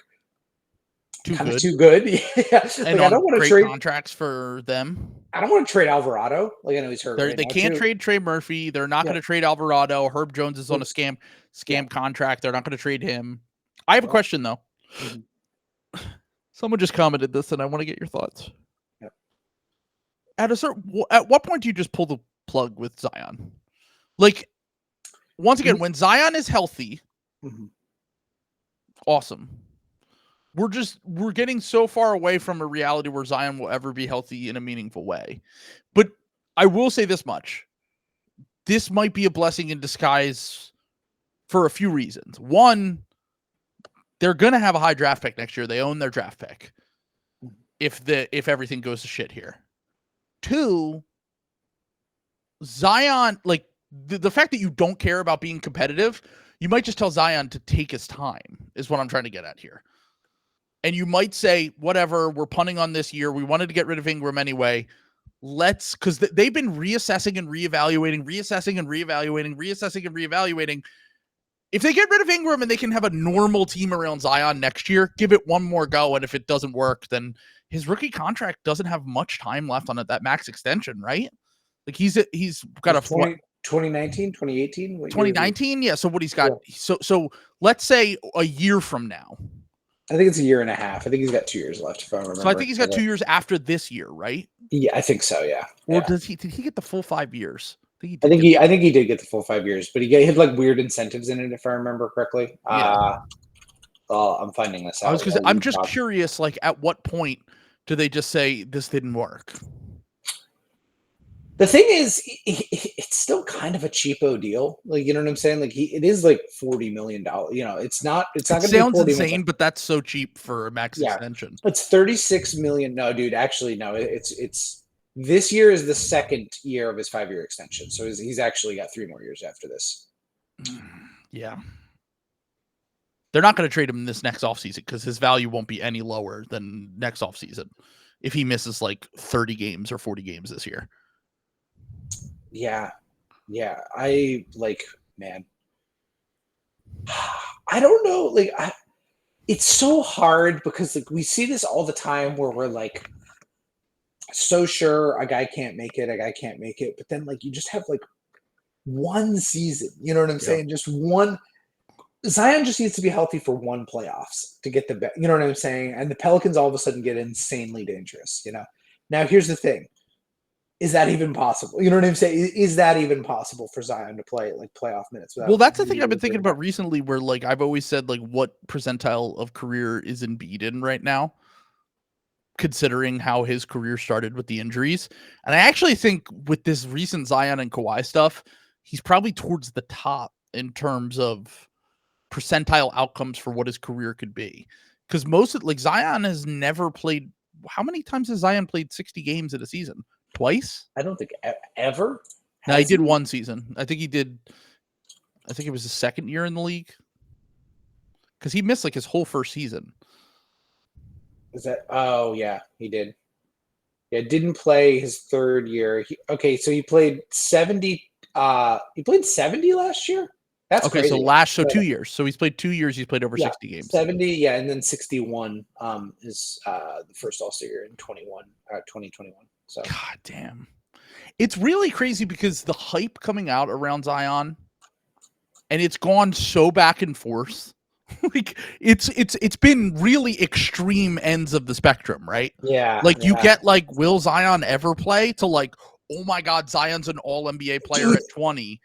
too good. Yeah. And I don't want to trade contracts for them. I don't want to trade Alvarado. Like I know he's hurt. They can't trade Trey Murphy. They're not going to trade Alvarado. Herb Jones is on a scam contract. They're not going to trade him. I have a question though. Mm-hmm. Someone just commented this, and I want to get your thoughts. Yep. At what point do you just pull the plug with Zion? Like, once again, when Zion is healthy, awesome. We're getting so far away from a reality where Zion will ever be healthy in a meaningful way. But I will say this much. This might be a blessing in disguise for a few reasons. One, they're going to have a high draft pick next year. They own their draft pick if everything goes to shit here. Two, Zion, like the fact that you don't care about being competitive, you might just tell Zion to take his time is what I'm trying to get at here. And you might say, whatever, we're punting on this year. We wanted to get rid of Ingram anyway. Because they've been reassessing and reevaluating. If they get rid of Ingram and they can have a normal team around Zion next year, give it one more go. And if it doesn't work, then his rookie contract doesn't have much time left on it, that max extension, right? Like he's got 2019, 2018? 2019? Yeah. So what he's got, so let's say a year from now. I think it's a year and a half. I think he's got 2 years left, if I remember. So I think he's got 2 years after this year, right? Yeah, I think so. Yeah. Or did he get the full 5 years? I think he did get the full 5 years, but he had like weird incentives in it, if I remember correctly. Yeah. I'm finding this out. I'm just curious, like at what point do they just say this didn't work? The thing is, it's still kind of a cheapo deal. Like, you know what I'm saying? Like, it is like $40 million. It's not going to be sounds insane, but that's so cheap for a max extension. It's $36 million. No, dude, actually, no. It's this year is the second year of his 5-year extension. So he's actually got 3 more years after this. Yeah. They're not going to trade him this next offseason because his value won't be any lower than next offseason if he misses like 30 games or 40 games this year. Yeah. I don't know. Like, it's so hard because like we see this all the time where we're like so sure a guy can't make it, but then like you just have like one season. You know what I'm saying? Just one. Zion just needs to be healthy for one playoffs to get the best. You know what I'm saying? And the Pelicans all of a sudden get insanely dangerous. Now here's the thing. Is that even possible? You know what I'm saying? Is that even possible for Zion to play like playoff minutes? Well, that's the thing I've been thinking about recently where like I've always said like what percentile of career is Embiid in right now, considering how his career started with the injuries. And I actually think with this recent Zion and Kawhi stuff, he's probably towards the top in terms of percentile outcomes for what his career could be. Because Zion has never played. How many times has Zion played 60 games in a season? Twice? I don't think ever. No, he did one season. I think it was his second year in the league. Because he missed like his whole first season. Is that? Oh, yeah, he did. Yeah, didn't play his third year. So he played 70. He played 70 last year. That's okay. crazy. So 2 years. So he's played 2 years. He's played over 60 games. 70, yeah, and then 61 is the first All-Star year in 2021. So God damn. It's really crazy because the hype coming out around Zion, and it's gone so back and forth. Like it's been really extreme ends of the spectrum, right? Yeah. Like you get like, will Zion ever play, to like, oh my God, Zion's an all NBA player at 20.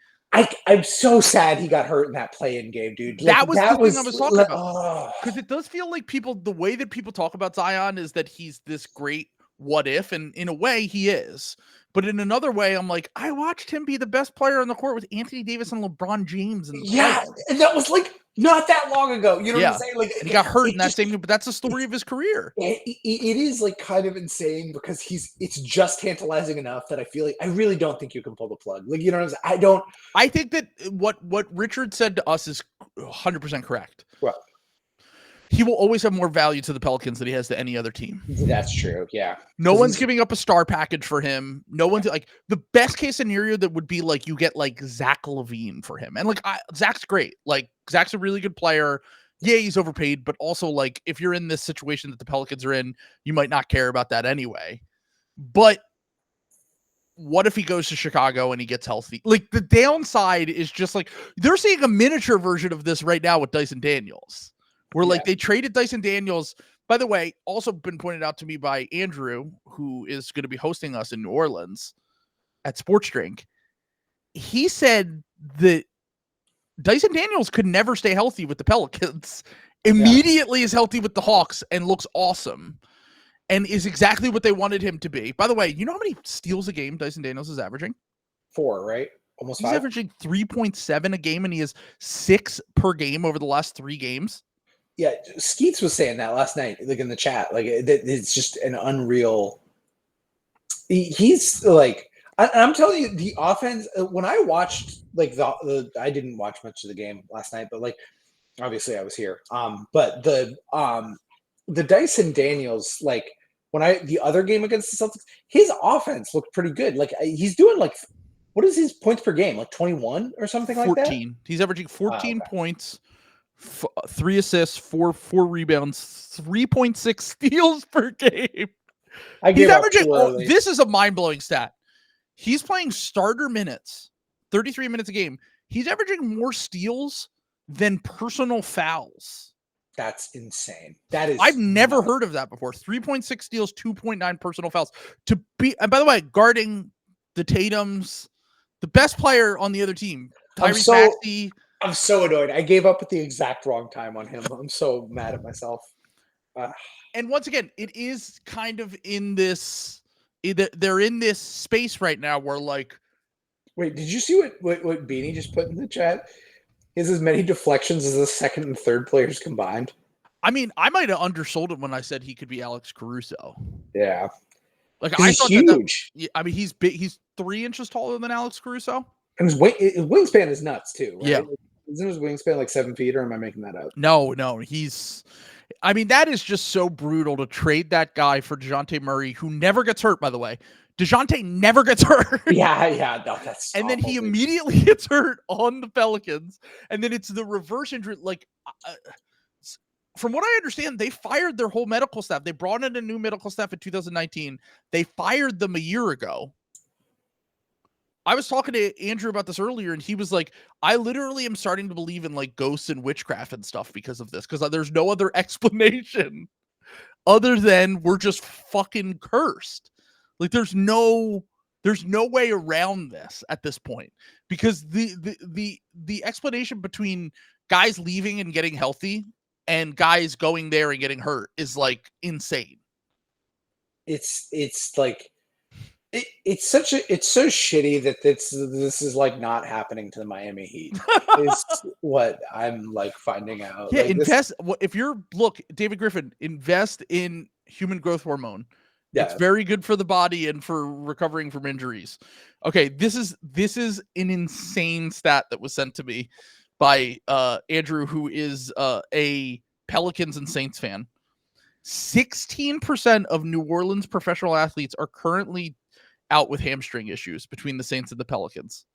I'm so sad he got hurt in that play-in game, dude. Like, that was the thing I was talking about. Because it does feel like the way that people talk about Zion is that he's this great what if, and in a way he is. But in another way, I'm like, I watched him be the best player on the court with Anthony Davis and LeBron James. And that was like not that long ago. You know what I'm saying? Like, and he got hurt in that same game, but that's the story of his career. It is like kind of insane because it's just tantalizing enough that I feel like I really don't think you can pull the plug. Like, you know what I'm saying? I think that what Richard said to us is 100% correct. Well, he will always have more value to the Pelicans than he has to any other team. That's true. Yeah. No one's giving up a star package for him. No one's like, the best case scenario that would be like you get like Zach LaVine for him. And like Zach's great. Like Zach's a really good player. Yeah, he's overpaid, but also like if you're in this situation that the Pelicans are in, you might not care about that anyway. But what if he goes to Chicago and he gets healthy? Like the downside is just like they're seeing a miniature version of this right now with Dyson Daniels. Where like they traded Dyson Daniels, by the way, also been pointed out to me by Andrew, who is going to be hosting us in New Orleans at Sports Drink. He said that Dyson Daniels could never stay healthy with the Pelicans. Immediately is healthy with the Hawks and looks awesome and is exactly what they wanted him to be. By the way, you know how many steals a game Dyson Daniels is averaging? 4, right? Almost 5. He's averaging 3.7 a game, and he has 6 per game over the last 3 games. Yeah, Skeets was saying that last night, like in the chat. Like it's just an unreal. He's like, I'm telling you, the offense. When I watched, like I didn't watch much of the game last night, but like obviously I was here. But the Dyson Daniels, like the other game against the Celtics, his offense looked pretty good. Like he's doing like, what is his points per game? Like 21 or something 14. Like that. He's averaging 14 points. 3 assists, 4 rebounds, 3.6 steals per game. He's averaging. This is a mind-blowing stat. He's playing starter minutes, 33 minutes a game. He's averaging more steals than personal fouls. That's insane. That is. I've never heard of that before. 3.6 steals, 2.9 personal fouls. And by the way, guarding the Tatums, the best player on the other team, Tyrese Maxey. I'm so annoyed. I gave up at the exact wrong time on him. I'm so mad at myself. And once again, it is kind of in this. They're in this space right now where, like, wait, did you see what Beanie just put in the chat? He has as many deflections as the second and third players combined. I mean, I might have undersold him when I said he could be Alex Caruso. Yeah, like I thought huge. I mean, he's big. He's 3 inches taller than Alex Caruso, and his wingspan is nuts too. Right? Yeah. Isn't his wingspan like 7 feet, or am I making that up? No, he's. I mean, that is just so brutal to trade that guy for DeJounte Murray, who never gets hurt, by the way. DeJounte never gets hurt. Yeah, no, that's. And then he immediately gets hurt on the Pelicans, and then it's the reverse injury. Like, from what I understand, they fired their whole medical staff. They brought in a new medical staff in 2019. They fired them a year ago. I was talking to Andrew about this earlier, and he was like, I literally am starting to believe in like ghosts and witchcraft and stuff because of this, because there's no other explanation other than we're just fucking cursed. Like there's no way around this at this point, because the explanation between guys leaving and getting healthy and guys going there and getting hurt is like insane. It's like it's so shitty that this is like not happening to the Miami Heat. Is what I'm like finding out. Yeah, like if you're David Griffin, invest in human growth hormone. Yeah. It's very good for the body and for recovering from injuries. Okay, this is an insane stat that was sent to me by Andrew, who is a Pelicans and Saints fan. 16% of New Orleans professional athletes are currently out with hamstring issues between the Saints and the Pelicans.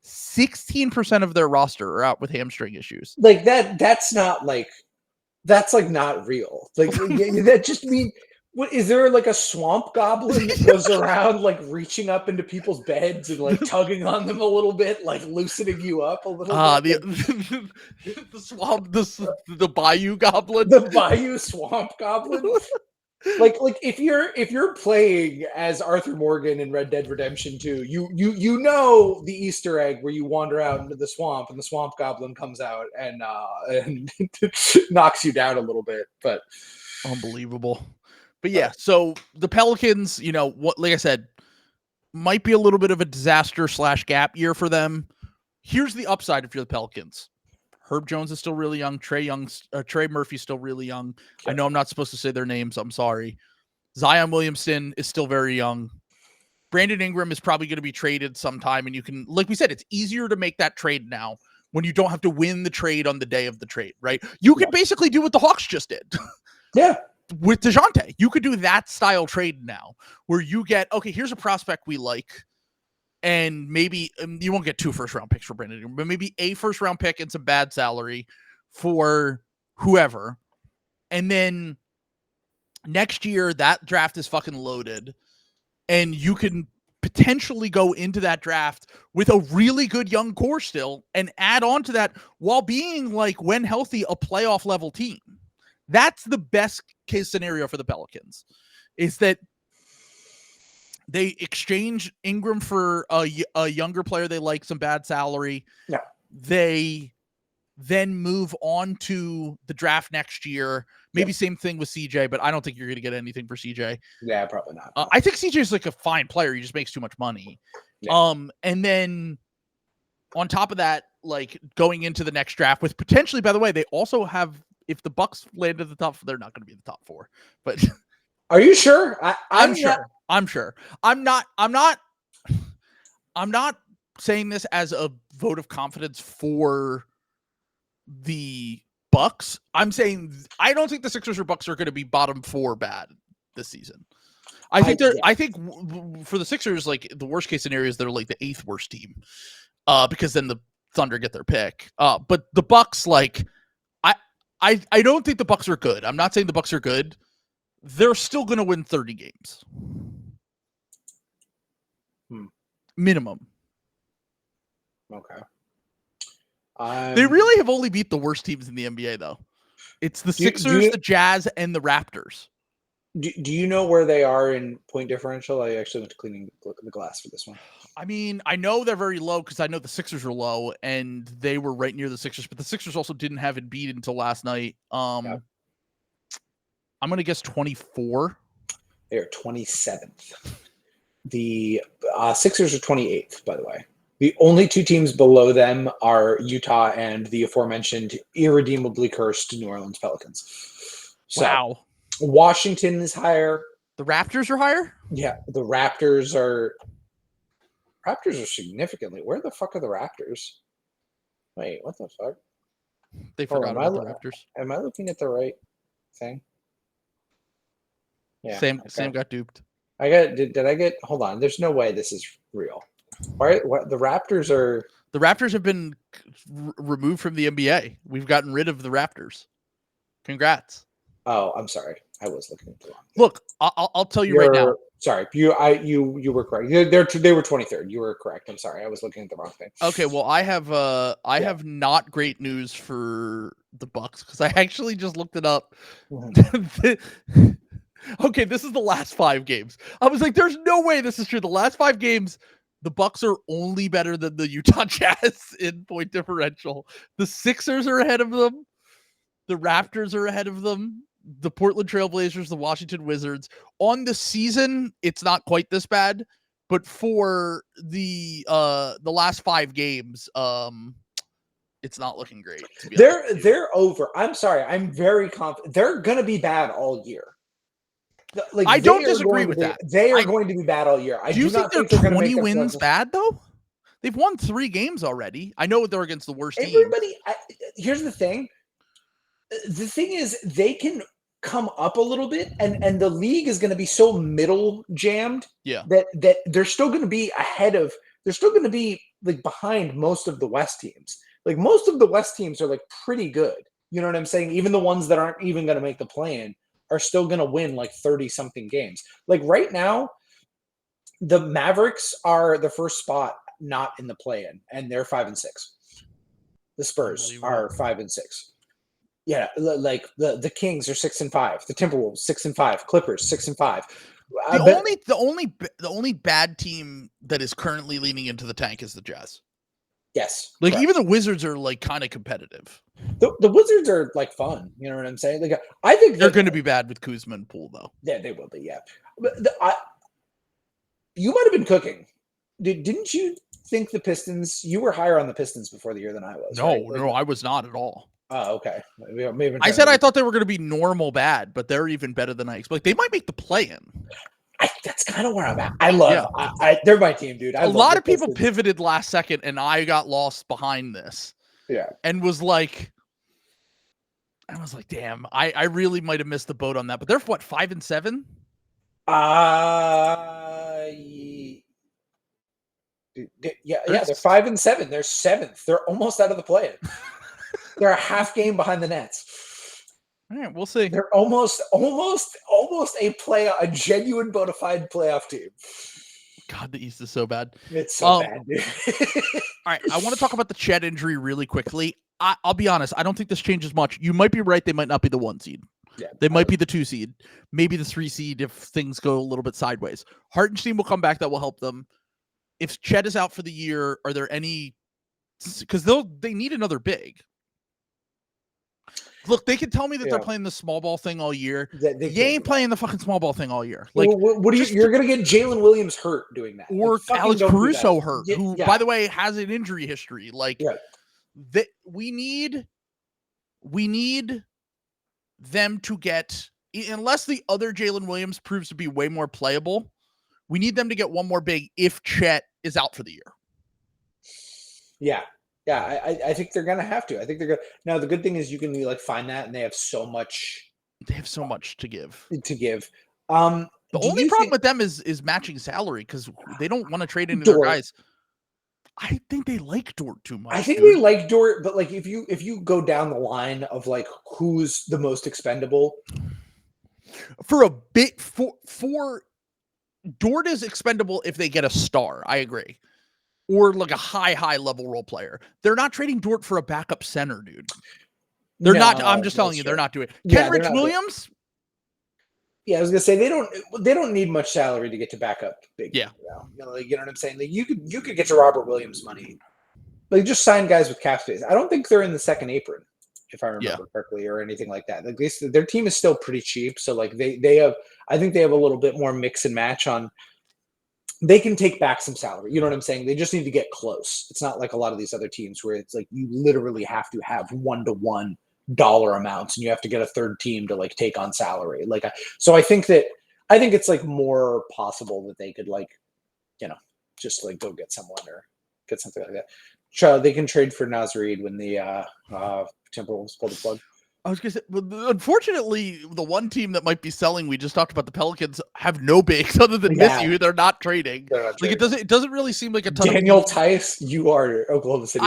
16% of their roster are out with hamstring issues. Like that's not not real. Like that just mean what is there like a swamp goblin that goes around like reaching up into people's beds and like tugging on them a little bit, like loosening you up a little bit? The swamp, the bayou goblin, the bayou swamp goblin. Like if you're playing as Arthur Morgan in Red Dead Redemption 2, you know the Easter egg where you wander out into the swamp and the swamp goblin comes out and knocks you down a little bit. But unbelievable. But yeah, so the Pelicans, you know, what, like I said, might be a little bit of a disaster / gap year for them. Here's the upside if you're the Pelicans. Herb Jones is still really young. Trey Murphy's still really young. Okay. I know I'm not supposed to say their names. I'm sorry. Zion Williamson is still very young. Brandon Ingram is probably going to be traded sometime. And you can, like we said, it's easier to make that trade now when you don't have to win the trade on the day of the trade, right? You could basically do what the Hawks just did. Yeah. With DeJounte. You could do that style trade now where you get, okay, here's a prospect we like. And maybe you won't get 2 first-round picks for Brandon Ingram, but maybe a first-round pick and some bad salary for whoever. And then next year, that draft is fucking loaded. And you can potentially go into that draft with a really good young core still and add on to that while being, like, when healthy, a playoff-level team. That's the best-case scenario for the Pelicans, is that they exchange Ingram for a younger player they like, some bad salary. Yeah. They then move on to the draft next year. Maybe same thing with CJ, but I don't think you're going to get anything for CJ. Yeah, probably not. I think CJ is like a fine player. He just makes too much money. Yeah. And then on top of that, like going into the next draft with potentially, by the way, they also have, if the Bucks land at the top, they're not going to be in the top 4, but are you sure? I'm sure. I'm sure. I'm not saying this as a vote of confidence for the Bucks. I'm saying I don't think the Sixers or Bucks are going to be bottom 4 bad this season. I think for the Sixers, like the worst case scenario is they're like the 8th worst team, because then the Thunder get their pick. But the Bucks, like I don't think the Bucks are good. I'm not saying the Bucks are good. They're still going to win 30 games. Minimum. Okay. They really have only beat the worst teams in the NBA, though. It's the Sixers, the Jazz, and the Raptors. Do you know where they are in point differential? I actually went to cleaning the glass for this one. I mean, I know they're very low because I know the Sixers are low, and they were right near the Sixers, but the Sixers also didn't have it beat until last night. I'm going to guess 24. They're 27th. The Sixers are 28th, by the way. The only 2 teams below them are Utah and the aforementioned irredeemably cursed New Orleans Pelicans. So, wow. Washington is higher. The Raptors are higher? Yeah, the Raptors are significantly. Where the fuck are the Raptors? Wait, what the fuck? They forgot about the Raptors. Am I looking at the right thing? Yeah. Sam got duped. Did I get? Hold on. There's no way this is real. What the Raptors are? The Raptors have been removed from the NBA. We've gotten rid of the Raptors. Congrats. Oh, I'm sorry. I was looking at the wrong thing. Look, I'll tell you right now. Sorry, you were correct. They were 23rd. You were correct. I'm sorry. I was looking at the wrong thing. Okay, well, I have not great news for the Bucks because I actually just looked it up. Mm-hmm. Okay, this is the last 5 games. I was like, there's no way this is true. The last 5 games, the Bucks are only better than the Utah Jazz in point differential. The Sixers are ahead of them. The Raptors are ahead of them. The Portland Trailblazers, the Washington Wizards. On the season, it's not quite this bad, but for the last 5 games, it's not looking great. They're over. I'm sorry. I'm very confident. They're gonna be bad all year. Like, I don't disagree with that. They are going to be bad all year. Do you think their 20 wins bad though? They've won 3 games already. I know they're against the worst team. Here's the thing. The thing is, they can come up a little bit, and the league is going to be so middle jammed. Yeah. That they're still going to be ahead of. They're still going to be like behind most of the West teams. Like most of the West teams are like pretty good. You know what I'm saying? Even the ones that aren't even going to make the play-in are still going to win like 30 something games. Like right now, the Mavericks are the first spot not in the play-in, and they're 5-6. The Spurs are 5-6. Yeah, like the Kings are 6-5. The Timberwolves 6-5. Clippers 6-5. The only bad team that is currently leaning into the tank is the Jazz. Yes, like correct. Even the Wizards are like kind of competitive. The Wizards are like fun. You know what I'm saying? Like I think they're going to be bad with Kuzma and Poole, though. Yeah, they will be. Yeah, but you might have been cooking. Didn't you think the Pistons? You were higher on the Pistons before the year than I was. No, right? Like, no, I was not at all. Oh, okay. Maybe I said I thought they were going to be normal bad, but they're even better than I expect. They might make the play-in. That's kind of where I'm at. I love. Yeah. They're my team, dude. A lot of people pivoted last second, and I got lost behind this. Yeah, and was like, damn, I really might have missed the boat on that. But they're what, 5-7? Yeah, they're 5-7. They're 7th. They're almost out of the play-in. They're a half game behind the Nets. All right, we'll see. They're almost a genuine bona fide playoff team. God, the East is so bad. It's so bad, dude. All right, I want to talk about the Chet injury really quickly. I'll be honest, I don't think this changes much. You might be right. They might not be the 1 seed. Yeah, they might be the 2 seed, maybe the 3 seed if things go a little bit sideways. Hartenstein will come back. That will help them. If Chet is out for the year, are there any? Because they need another big. Look, they can tell me that they're playing the small ball thing all year. They ain't playing the fucking small ball thing all year. Like, what do you're going to get Jalen Williams hurt doing that, or like, Alex Caruso hurt, who, by the way, has an injury history. Like, we need them to get, unless the other Jalen Williams proves to be way more playable, we need them to get one more big if Chet is out for the year. Yeah. Yeah, I think they're gonna have to. I think they're gonna. Now the good thing is you can like find that, and they have so much. They have so much to give. The only problem with them is matching salary, because they don't want to trade any of their guys. I think they like Dort too much. I think they like Dort, but like if you go down the line of like who's the most expendable for a bit for Dort is expendable if they get a star. I agree. Or like a high level role player. They're not trading Dort for a backup center, dude. They're not. I'm just telling you, they're not doing it. Kenrich Williams. Yeah, I was gonna say they don't need much salary to get to backup big. Yeah, you know what I'm saying. Like you could get to Robert Williams money. Like just sign guys with cap space. I don't think they're in the second apron, if I remember correctly, or anything like that. Like their team is still pretty cheap, so like they have. I think they have a little bit more mix and match on. They can take back some salary. You know what I'm saying? They just need to get close. It's not like a lot of these other teams where it's like you literally have to have 1-to-1 dollar amounts and you have to get a third team to like take on salary. Like, so I think it's like more possible that they could like, you know, just like go get someone or get something like that. They can trade for Naz Reid when the Timberwolves pull the plug. I was going to say, well, unfortunately, the one team that might be selling, we just talked about the Pelicans, have no bigs other than Missi, who they're not trading. Like it doesn't really seem like a ton. Daniel Tice, you are Oklahoma City.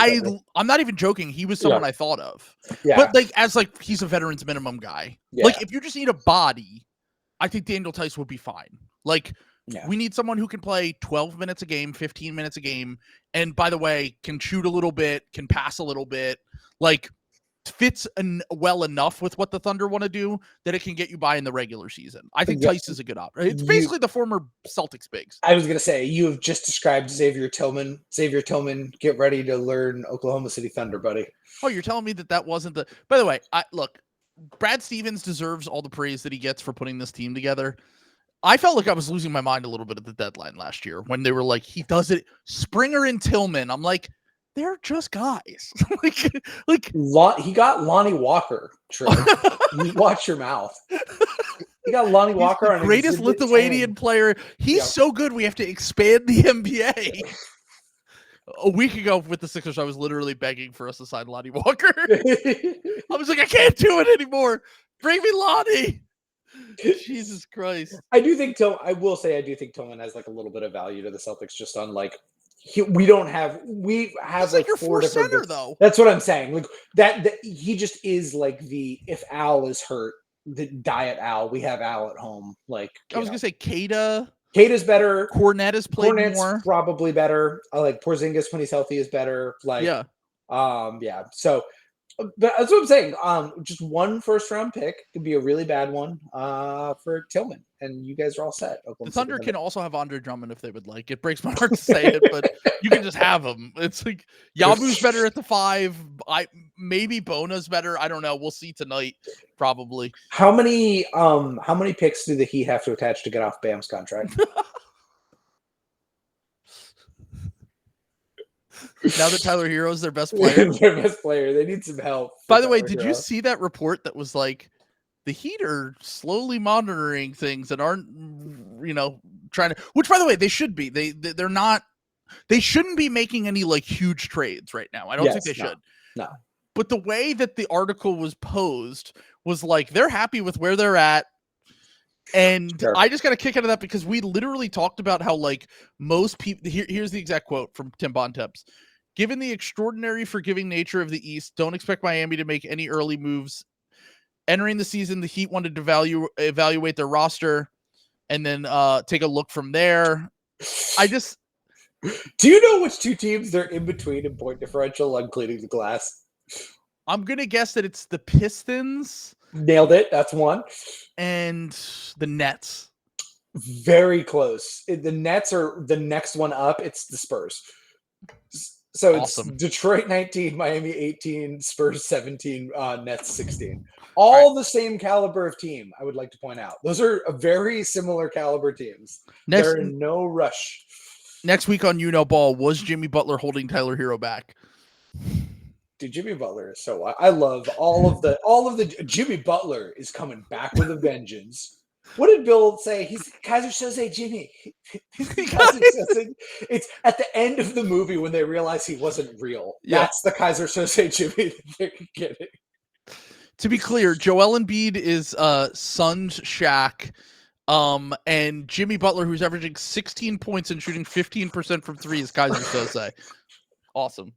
I'm not even joking. He was someone I thought of. Yeah. But like as like he's a veterans minimum guy. Yeah. Like if you just need a body, I think Daniel Tice would be fine. Like we need someone who can play 12 minutes a game, 15 minutes a game, and by the way, can shoot a little bit, can pass a little bit, like fits well enough with what the Thunder want to do that it can get you by in the regular season. I think Tice is a good option. It's basically the former Celtics bigs. I was going to say, you have just described Xavier Tillman. Xavier Tillman, get ready to learn Oklahoma City Thunder, buddy. Oh, you're telling me that wasn't the... By the way, look, Brad Stevens deserves all the praise that he gets for putting this team together. I felt like I was losing my mind a little bit at the deadline last year when they were like, he does it. Springer and Tillman. I'm like, they're just guys. He got Lonnie Walker. You watch your mouth. He got Lonnie Walker on greatest Lithuanian player. He's so good. We have to expand the NBA. A week ago with the Sixers, I was literally begging for us to sign Lonnie Walker. I was like, I can't do it anymore. Bring me Lonnie. Jesus Christ. I do think Tillman has like a little bit of value to the Celtics just on like we have It's like your 4 fourth different center, bits. though. That's what I'm saying. Like that he just is like if Al is hurt, the diet Al. We have Al at home. Like I was gonna say Kata. Kata's better. Cornet has played Cornet's more. probably better. I like Porzingis when he's healthy is better. Like Yeah. yeah. So but that's what I'm saying. Just one first round pick could be a really bad one for Tillman, and you guys are all set. The Thunder can also have Andre Drummond if they would like. It breaks my heart to say it, but you can just have him. It's like Yabu's better at the 5. Maybe Bona's better. I don't know. We'll see tonight, probably. How many picks do the Heat have to attach to get off Bam's contract? Now that Tyler Hero's their best player. Their best player. They need some help. By the way, did you see that report that was like the Heat are slowly monitoring things and aren't, trying to, which by the way, they should be. They're not, they shouldn't be making any like huge trades right now. I don't think they should. No. But the way that the article was posed was like, they're happy with where they're at. And sure. I just got a kick out of that because we literally talked about how like most people, here's the exact quote from Tim Bontemps. Given the extraordinary forgiving nature of the East, don't expect Miami to make any early moves. Entering the season, the Heat wanted to evaluate their roster and then take a look from there. Do you know which 2 teams they're in between in point differential on cleaning the glass? I'm going to guess that it's the Pistons. Nailed it. That's one. And the Nets. Very close. The Nets are the next one up. It's the Spurs. So awesome. It's Detroit 19, Miami 18, Spurs 17, Nets 16. All the same caliber of team, I would like to point out. Those are very similar caliber teams. They're in no rush. Next week on Ball, was Jimmy Butler holding Tyler Hero back? Dude, Jimmy Butler is so. I love all of the. Jimmy Butler is coming back with a vengeance. What did Bill say? He's Kaiser Soze Jimmy. It's at the end of the movie when they realize he wasn't real. Yeah. That's the Kaiser Soze Jimmy that they're getting. To be clear, Joel Embiid is Suns Shaq, and Jimmy Butler, who's averaging 16 points and shooting 15% from 3, is Kaiser Soze. Awesome.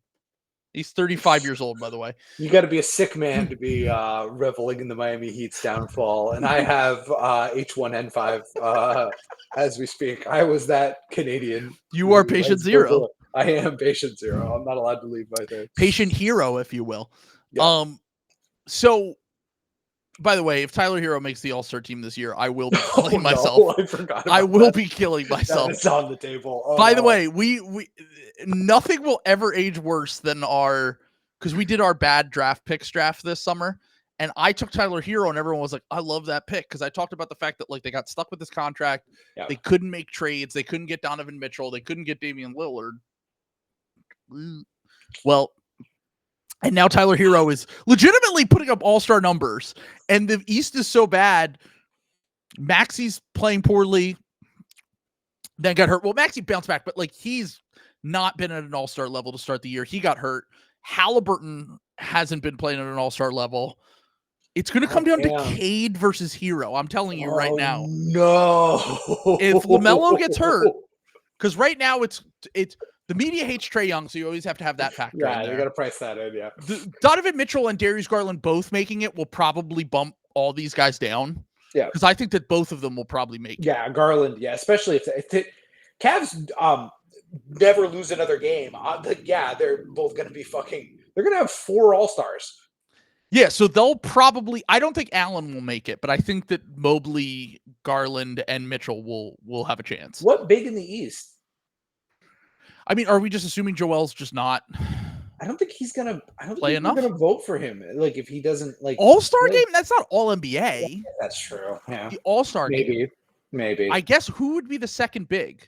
He's 35 years old, by the way. You got to be a sick man to be reveling in the Miami Heat's downfall. And I have H1N5 as we speak. I was that Canadian. You are patient zero. I am patient zero. I'm not allowed to leave my thing. Patient hero, if you will. Yeah. So, by the way, if Tyler Hero makes the All-Star team this year, I will be killing myself. I forgot. I will be killing myself. It's on the table. By the way, we nothing will ever age worse than because we did our bad draft picks draft this summer, and I took Tyler Hero, and everyone was like, "I love that pick," because I talked about the fact that like they got stuck with this contract, they couldn't make trades, they couldn't get Donovan Mitchell, they couldn't get Damian Lillard. Well. And now Tyler Hero is legitimately putting up all-star numbers. And the East is so bad. Maxi's playing poorly. Then got hurt. Well, Maxi bounced back, but like he's not been at an all-star level to start the year. He got hurt. Halliburton hasn't been playing at an all-star level. It's going to come down to Cade versus Hero. I'm telling you right now. No. If LaMelo gets hurt, because right now it's the media hates Trae Young, so you always have to have that factor. Yeah, you got to price that in. Yeah, Donovan Mitchell and Darius Garland both making it will probably bump all these guys down. Yeah, because I think that both of them will probably make it. Yeah, Garland. Yeah, especially if the Cavs never lose another game. They're both going to be fucking. They're going to have 4 All-Stars. Yeah, so they'll probably. I don't think Allen will make it, but I think that Mobley, Garland, and Mitchell will have a chance. What big in the East? I mean, are we just assuming Joel's just not? I don't think he's gonna. I don't play think enough. We're gonna vote for him. Like if he doesn't like All-Star game. That's not All NBA. Yeah, that's true. Yeah, the All-Star game. Maybe. I guess who would be the second big?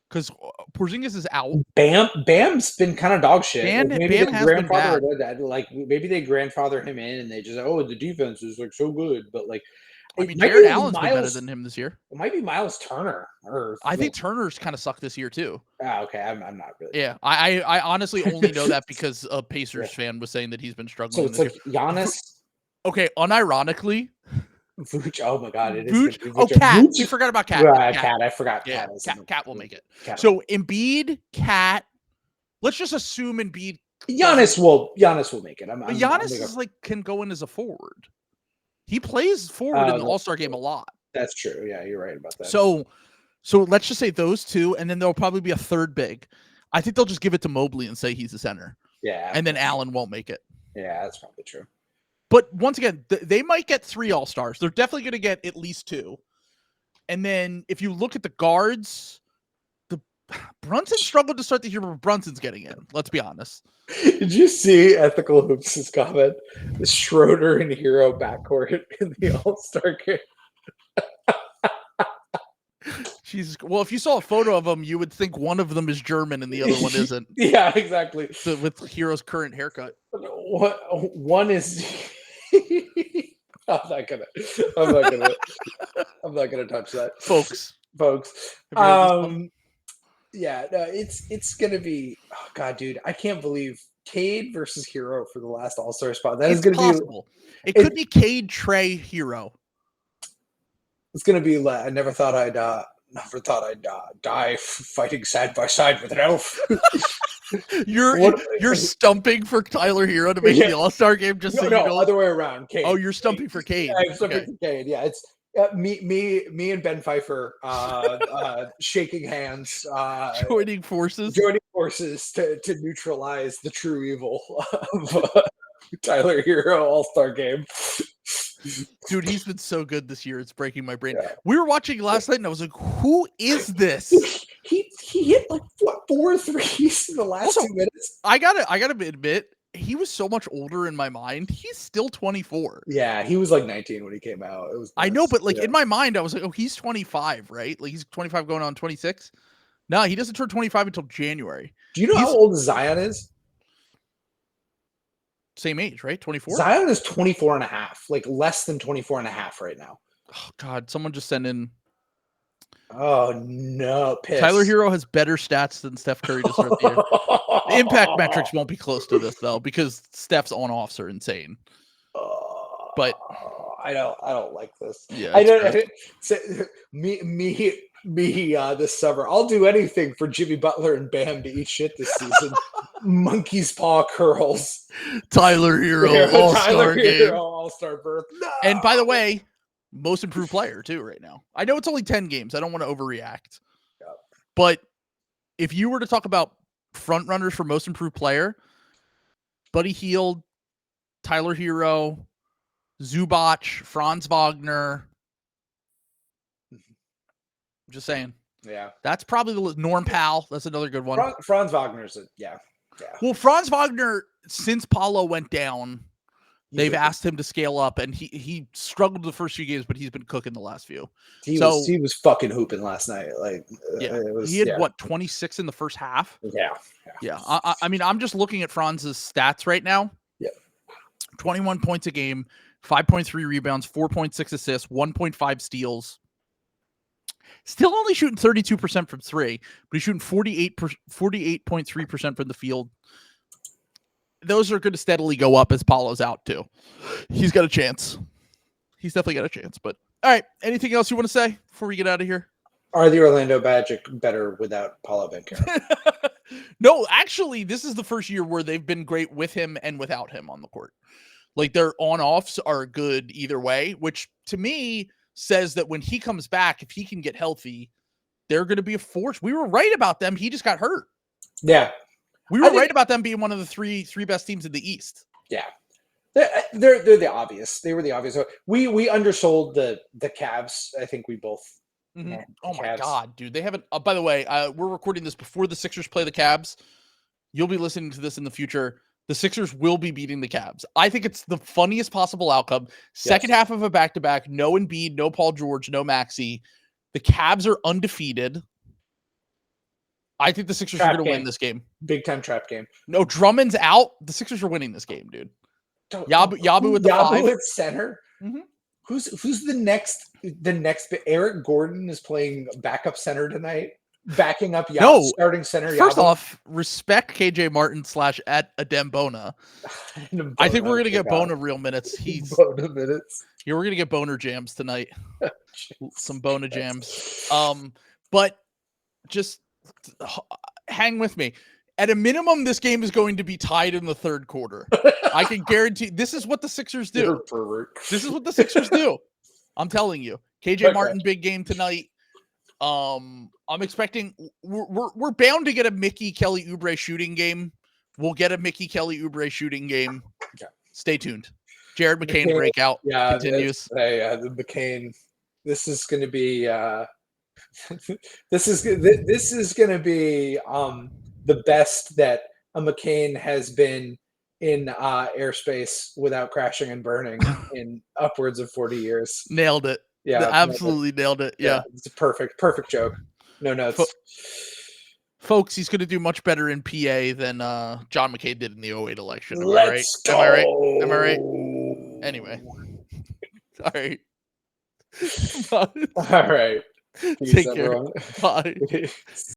Because Porzingis is out. Bam's been kind of dog shit. Maybe has been bad. Like maybe they grandfather him in and they just the defense is like so good, but like. I mean, Jared Allen's been better than him this year. It might be Miles Turner. I think Turner's kind of sucked this year too. Okay, I'm not really. Yeah, I honestly only know that because a Pacers fan was saying that he's been struggling. So it's like Giannis. Okay, unironically. Vooch, oh my God, it is. Vooch. Oh, Cat. You forgot about Cat. Cat. I forgot. Yeah, Cat will make it. Cat. So Embiid, Cat, let's just assume Embiid. Giannis will make it. But Giannis is like can go in as a forward. He plays forward in the All-Star game a lot. That's true. Yeah, you're right about that. So let's just say those two, and then there'll probably be a third big. I think they'll just give it to Mobley and say he's the center. Yeah. And then Allen won't make it. Yeah, that's probably true. But once again, they might get 3 All-Stars. They're definitely going to get at least 2. And then if you look at the guards, Brunson struggled to start the year, but Brunson's getting in. Let's be honest. Did you see Ethical Hoops' comment? The Schroeder and Hero backcourt in the All-Star game. Well, if you saw a photo of them, you would think one of them is German and the other one isn't. Yeah, exactly. So with Hero's current haircut. One is I'm not gonna touch that. Folks. Yeah, no, it's gonna be God, dude. I can't believe Cade versus Hero for the last All-Star spot. That is gonna possible. It could be Cade, Trey, Hero. It's gonna be I never thought I'd die fighting side by side with an elf. You're stumping for Tyler Hero to make the All-Star game just so you know. Other way around. Cade. Oh, you're stumping for Cade. Yeah, I'm stumping for Cade. Yeah, it's me and Ben Pfeiffer shaking hands, joining forces to neutralize the true evil of Tyler Hero All-Star game. Dude, he's been so good this year. It's breaking my brain. Yeah. We were watching last night, and I was like, "Who is this?" He hit like 4 threes in the last 2 minutes. I gotta admit, he was so much older in my mind. He's still 24. Yeah, he was like 19 when he came out. It was. I know, but like in my mind, I was like, "Oh, he's 25, right? Like he's 25 going on 26." No, he doesn't turn 25 until January. Do you know how old Zion is? Same age, right? 24? Zion is 24 and a half, like less than 24 and a half right now. Oh, God. Someone just sent in. Oh, no. Piss. Tyler Hero has better stats than Steph Curry to start the year. The impact metrics won't be close to this, though, because Steph's on-offs are insane. But I don't like this. Yeah, I don't. Me, this summer, I'll do anything for Jimmy Butler and Bam to eat shit this season. Monkey's paw curls. Tyler Hero All-Star game. All-Star berth. No! And by the way, most improved player too right now. I know it's only 10 games. I don't want to overreact. Yep. But if you were to talk about front runners for most improved player, Buddy Hield, Tyler Hero, Zubac, Franz Wagner. I'm just saying. Yeah. That's probably the Norm Powell. That's another good one. Franz Wagner's yeah. Well, Franz Wagner, since Paulo went down, they've asked him to scale up, and he struggled the first few games, but he's been cooking the last few. He was fucking hooping last night. Like, he had what, 26 in the first half? Yeah. I mean, I'm just looking at Franz's stats right now. Yeah. 21 points a game, 5.3 rebounds, 4.6 assists, 1.5 steals. Still only shooting 32% from 3, but he's shooting 48.3% from the field. Those are going to steadily go up as Paulo's out too. He's got a chance. He's definitely got a chance. But all right, anything else you want to say before we get out of here? Are the Orlando Magic better without Paulo Banchero? No, actually, this is the first year where they've been great with him and without him on the court. Like their on-offs are good either way, which to me says that when he comes back, if he can get healthy, they're going to be a force. We were right about them. He just got hurt. Yeah. We were right about them being one of the three best teams in the East. Yeah. They're the obvious. They were the obvious. We undersold the Cavs. I think we both. Mm-hmm. Oh my God, dude. They haven't, by the way, we're recording this before the Sixers play the Cavs. You'll be listening to this in the future. The Sixers will be beating the Cavs. I think it's the funniest possible outcome. Second half of a back-to-back, no Embiid, no Paul George, no Maxey. The Cavs are undefeated. I think the Sixers are going to win this game. Big-time trap game. No, Drummond's out. The Sixers are winning this game, dude. Yabu at the 5. At center? Mm-hmm. Who's the next? Eric Gordon is playing backup center tonight. Backing up starting center. First off, respect KJ Martin / at Adem I think we're going to get Bona real minutes. Bona minutes. Yeah, we're going to get Boner jams tonight. Some Bona jams. But just hang with me. At a minimum, this game is going to be tied in the third quarter. I can guarantee. This is what the Sixers do. You're a pervert. This is what the Sixers do. I'm telling you. KJ Martin, big game tonight. I'm expecting we're bound to get a Mickey Kelly Oubre shooting game. We'll get a Mickey Kelly Oubre shooting game. Okay. Stay tuned. Jared McCain breakout continues. The McCain. This is going to be. This is going to be the best that a McCain has been in airspace without crashing and burning in upwards of 40 years. Nailed it. Yeah, absolutely nailed it. Yeah. It's a perfect joke. No notes. Folks, he's going to do much better in PA than John McCain did in the 08 election. Let's go. Am I right? Anyway. All right. All right. Peace, Take everyone. care. Bye.